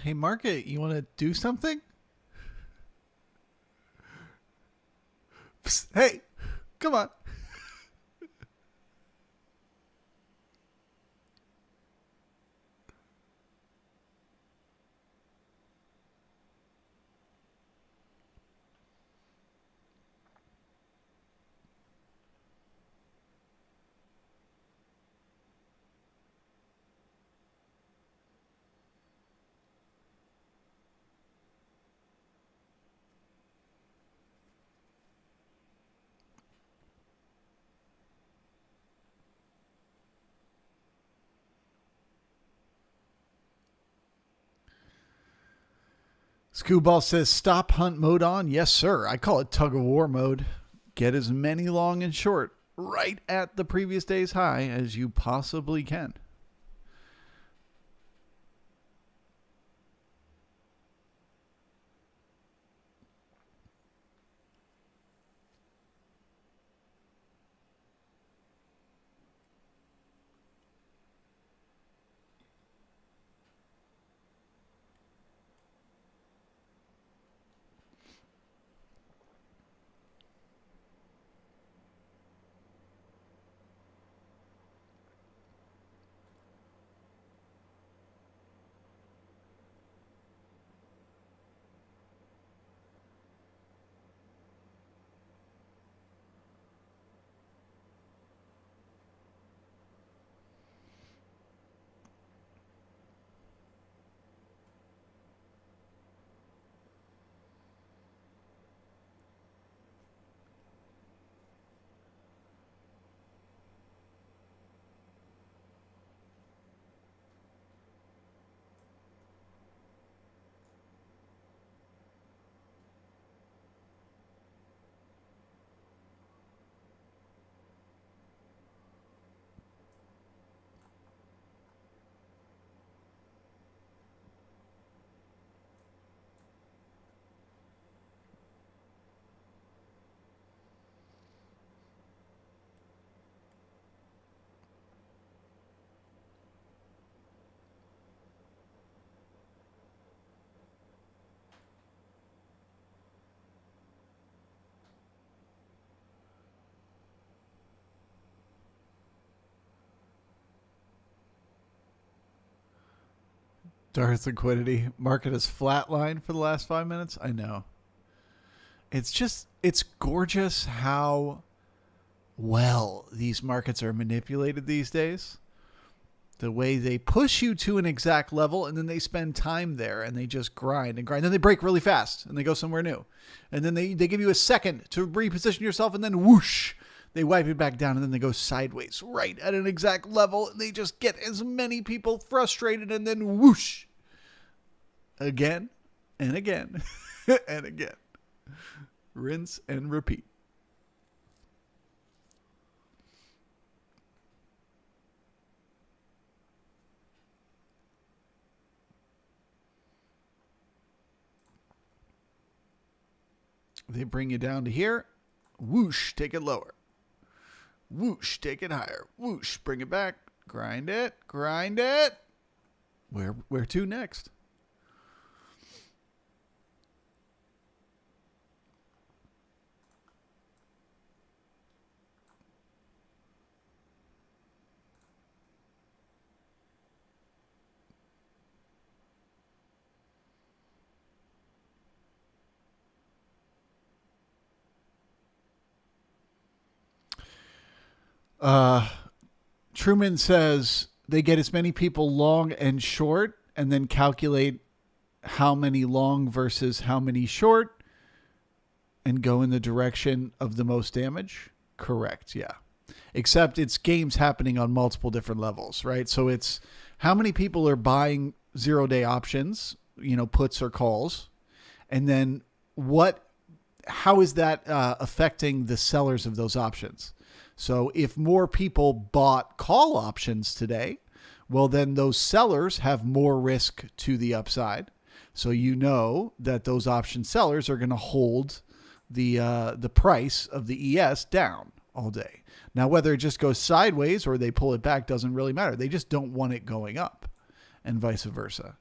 Hey, market, you want to do something? Psst, hey, come on. Screwball says, stop hunt mode on. Yes, sir. I call it tug-of-war mode. Get as many long and short right at the previous day's high as you possibly can. Darth liquidity. Market is flatlined for the last 5 minutes. I know. It's gorgeous how well these markets are manipulated these days. The way they push you to an exact level and then they spend time there and they just grind and grind. Then they break really fast and they go somewhere new. And then they give you a second to reposition yourself and then whoosh, they wipe it back down and then they go sideways right at an exact level. And they just get as many people frustrated and then whoosh again and again and again. Rinse and repeat. They bring you down to here. Whoosh, take it lower. Whoosh, take it higher. Whoosh, bring it back. Grind it. Grind it. Where to next? Truman says they get as many people long and short and then calculate how many long versus how many short and go in the direction of the most damage. Correct. Yeah. Except it's games happening on multiple different levels, right? So it's how many people are buying 0-day options, puts or calls, and then how is that affecting the sellers of those options? So if more people bought call options today, well, then those sellers have more risk to the upside. So that those option sellers are going to hold the price of the ES down all day. Now, whether it just goes sideways or they pull it back doesn't really matter. They just don't want it going up and vice versa.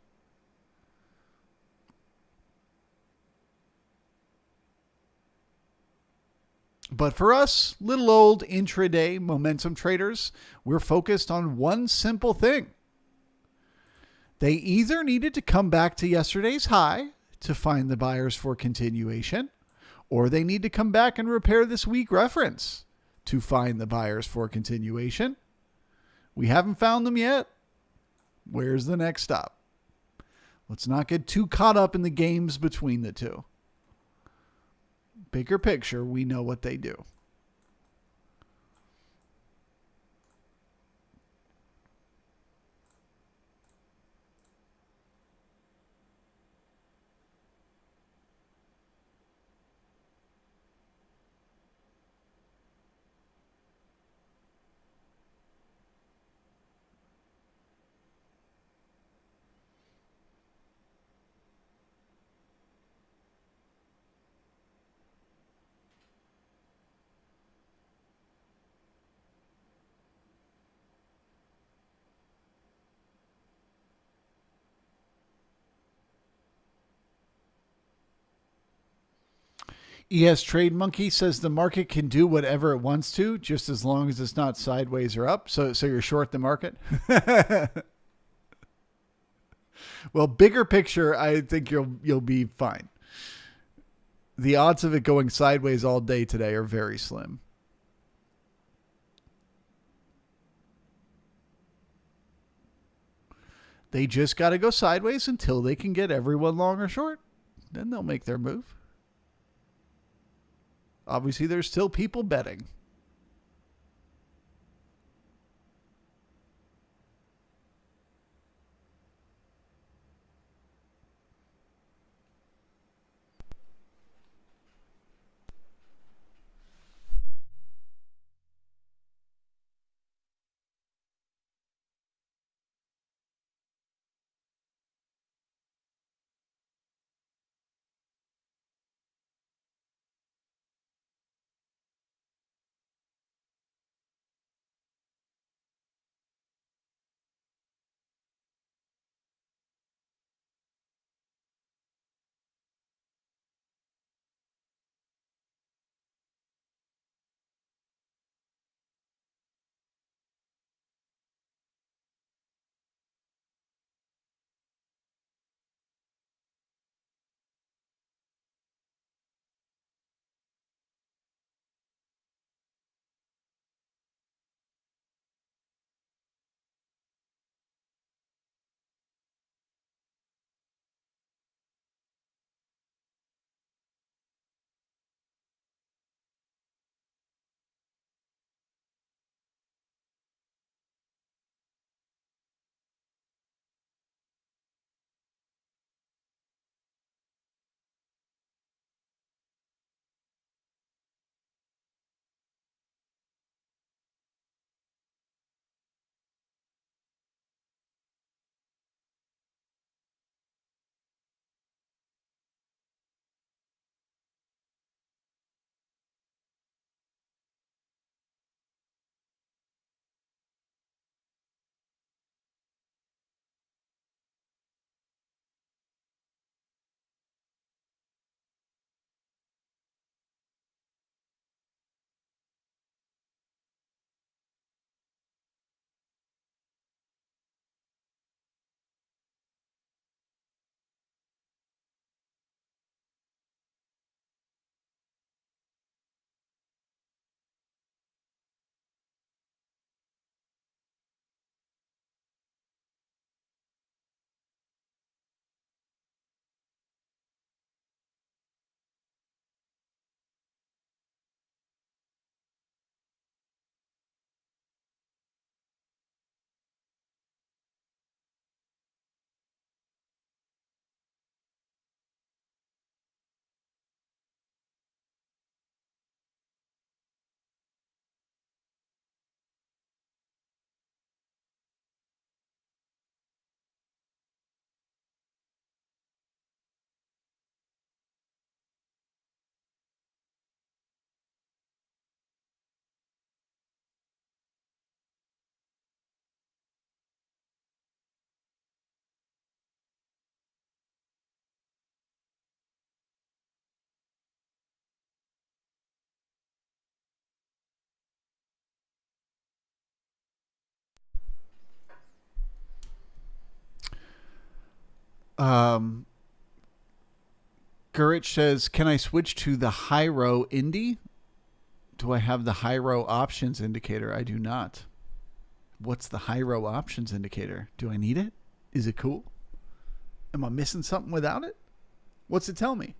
But for us, little old intraday momentum traders, we're focused on one simple thing. They either needed to come back to yesterday's high to find the buyers for continuation, or they need to come back and repair this weak reference to find the buyers for continuation. We haven't found them yet. Where's the next stop? Let's not get too caught up in the games between the two. Bigger picture, we know what they do. ES Trade Monkey says the market can do whatever it wants to, just as long as it's not sideways or up. So you're short the market. Well, bigger picture, I think you'll be fine. The odds of it going sideways all day today are very slim. They just got to go sideways until they can get everyone long or short. Then they'll make their move. Obviously, there's still people betting. Um, Gurich says, can I switch to the high row Indy? Do I have the high row options indicator? I do not. What's the high row options indicator? Do I need it? Is it cool? Am I missing something without it? What's it tell me?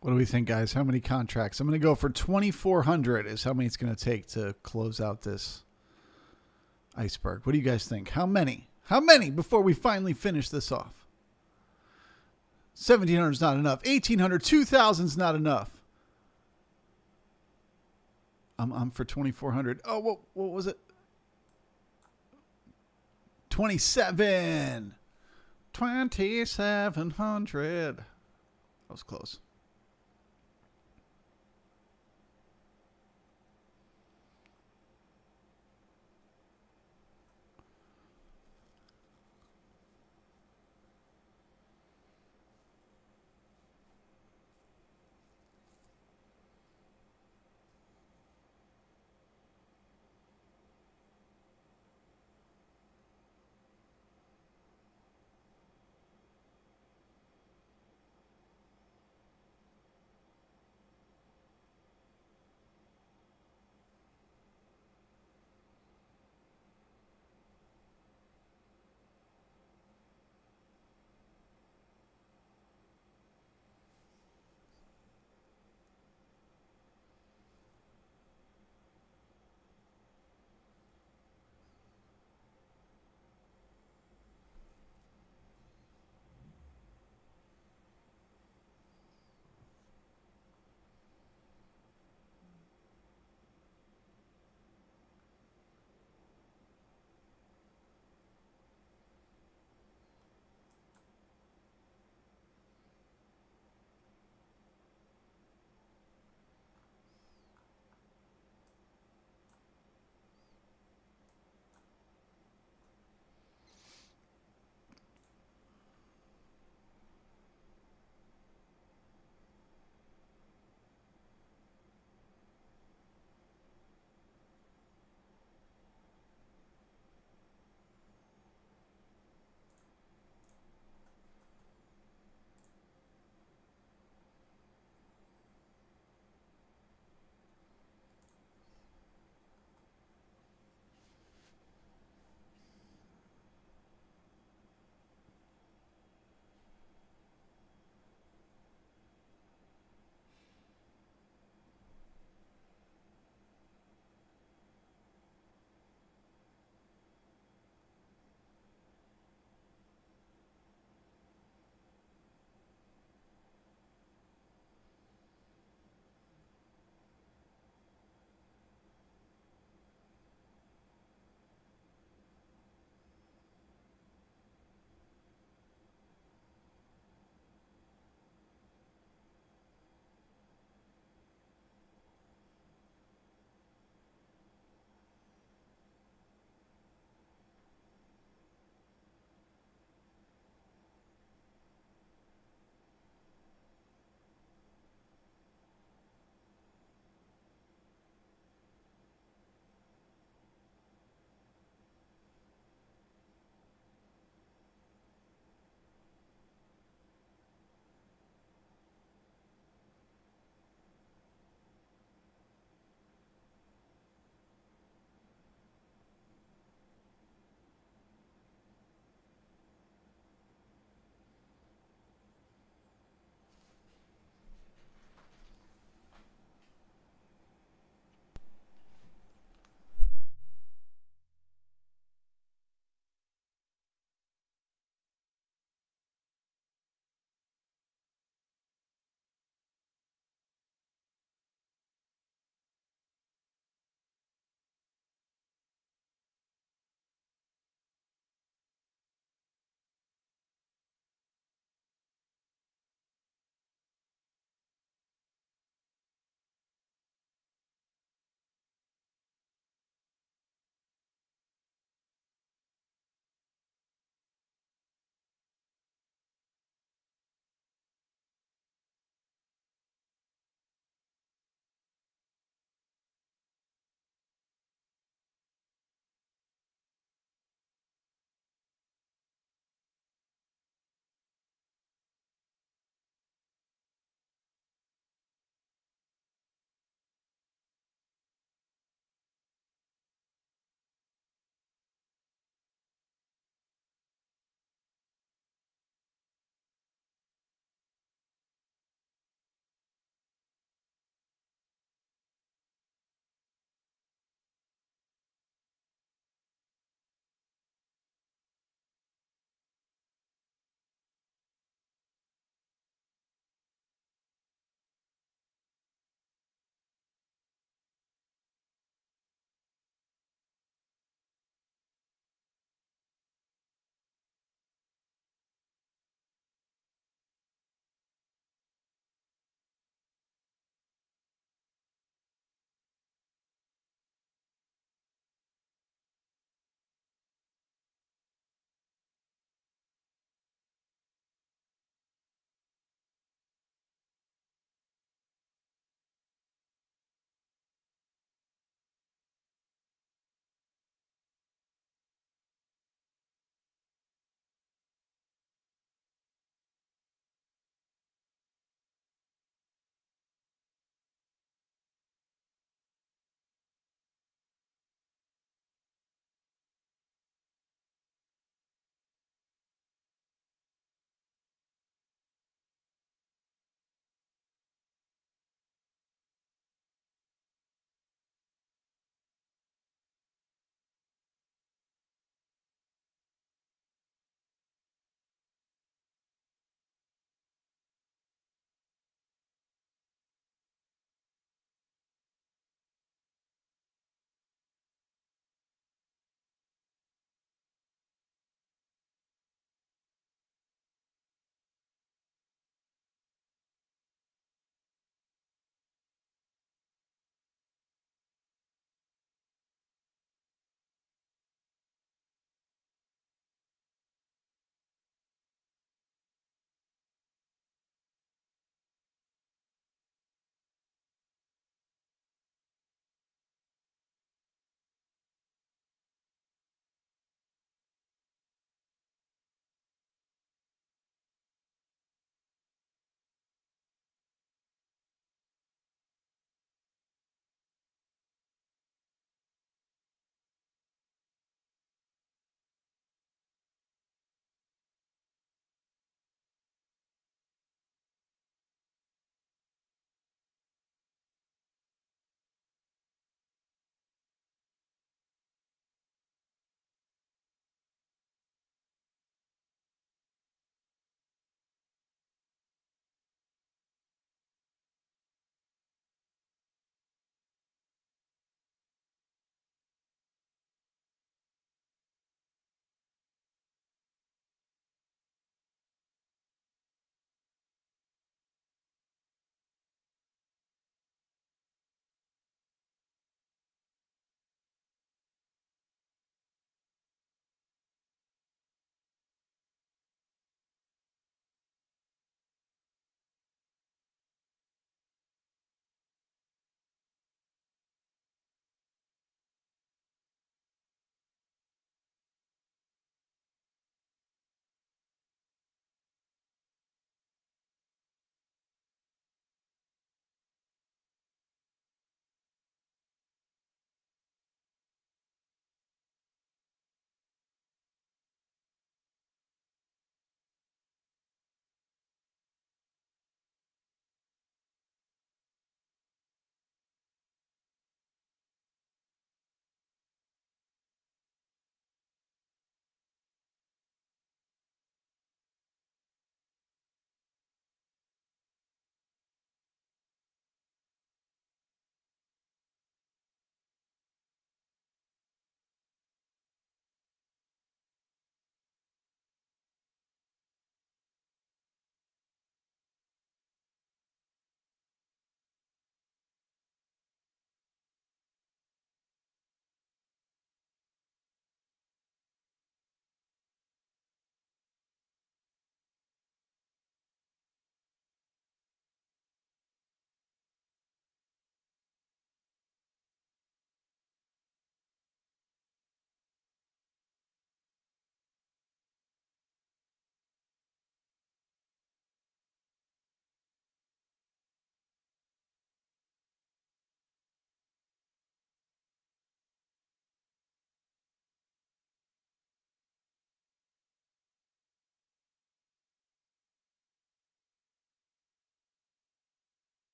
What do we think, guys? How many contracts? I'm going to go for 2,400 is how many it's going to take to close out this iceberg. What do you guys think? How many? How many before we finally finish this off? 1,700 is not enough. 1,800, 2,000 is not enough. I'm for 2,400. Oh, what was it? 27. 2,700. That was close.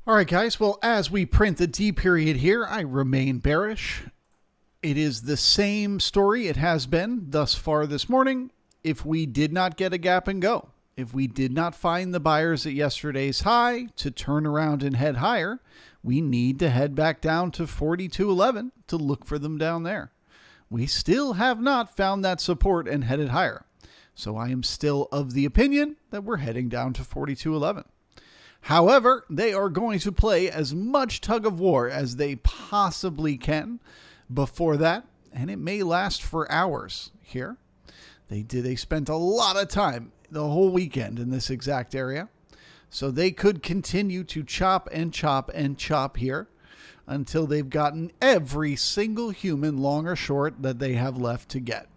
All right, guys. Well, as we print the D period here, I remain bearish. It is the same story it has been thus far this morning. If we did not get a gap and go, if we did not find the buyers at yesterday's high to turn around and head higher, we need to head back down to 42.11 to look for them down there. We still have not found that support and headed higher. So I am still of the opinion that we're heading down to 42.11. However, they are going to play as much tug of war as they possibly can before that, and it may last for hours here. They spent a lot of time the whole weekend in this exact area. So they could continue to chop and chop and chop here until they've gotten every single human, long or short, that they have left to get.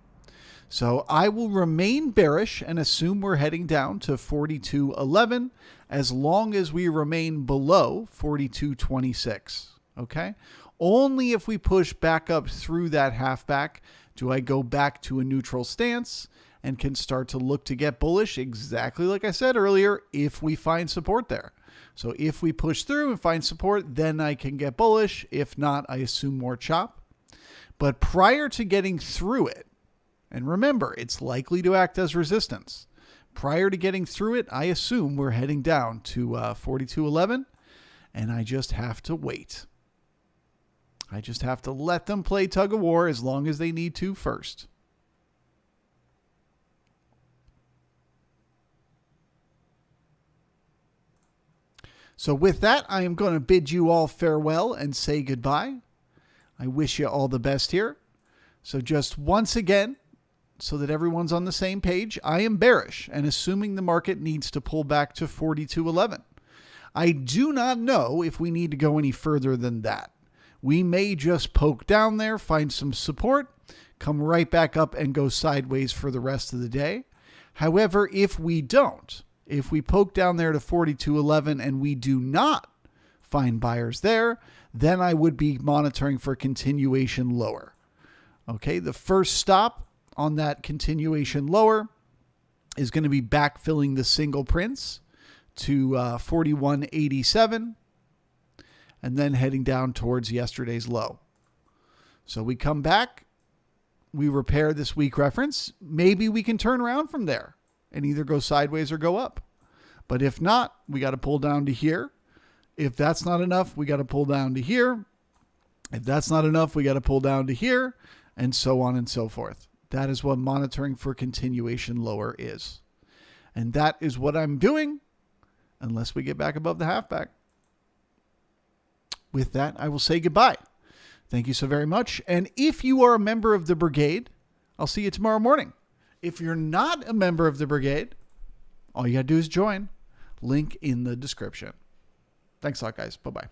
So I will remain bearish and assume we're heading down to 42.11 as long as we remain below 42.26. Okay? Only if we push back up through that halfback do I go back to a neutral stance and can start to look to get bullish, exactly like I said earlier, if we find support there. So if we push through and find support, then I can get bullish. If not, I assume more chop. But prior to getting through it, and remember, it's likely to act as resistance. Prior to getting through it, I assume we're heading down to 42.11, and I just have to wait. I just have to let them play tug of war as long as they need to first. So with that, I am going to bid you all farewell and say goodbye. I wish you all the best here. So just once again, so that everyone's on the same page, I am bearish and assuming the market needs to pull back to 42.11. I do not know if we need to go any further than that. We may just poke down there, find some support, come right back up and go sideways for the rest of the day. However, if we don't, if we poke down there to 42.11 and we do not find buyers there, then I would be monitoring for continuation lower. Okay, the first stop on that continuation lower is going to be backfilling the single prints to 41.87 and then heading down towards yesterday's low. So we come back, we repair this weak reference. Maybe we can turn around from there and either go sideways or go up. But if not, we got to pull down to here. If that's not enough, we got to pull down to here. If that's not enough, we got to pull down to here, and so on and so forth. That is what monitoring for continuation lower is. And that is what I'm doing unless we get back above the halfback. With that, I will say goodbye. Thank you so very much. And if you are a member of the brigade, I'll see you tomorrow morning. If you're not a member of the brigade, all you got to do is join. Link in the description. Thanks a lot, guys. Bye-bye.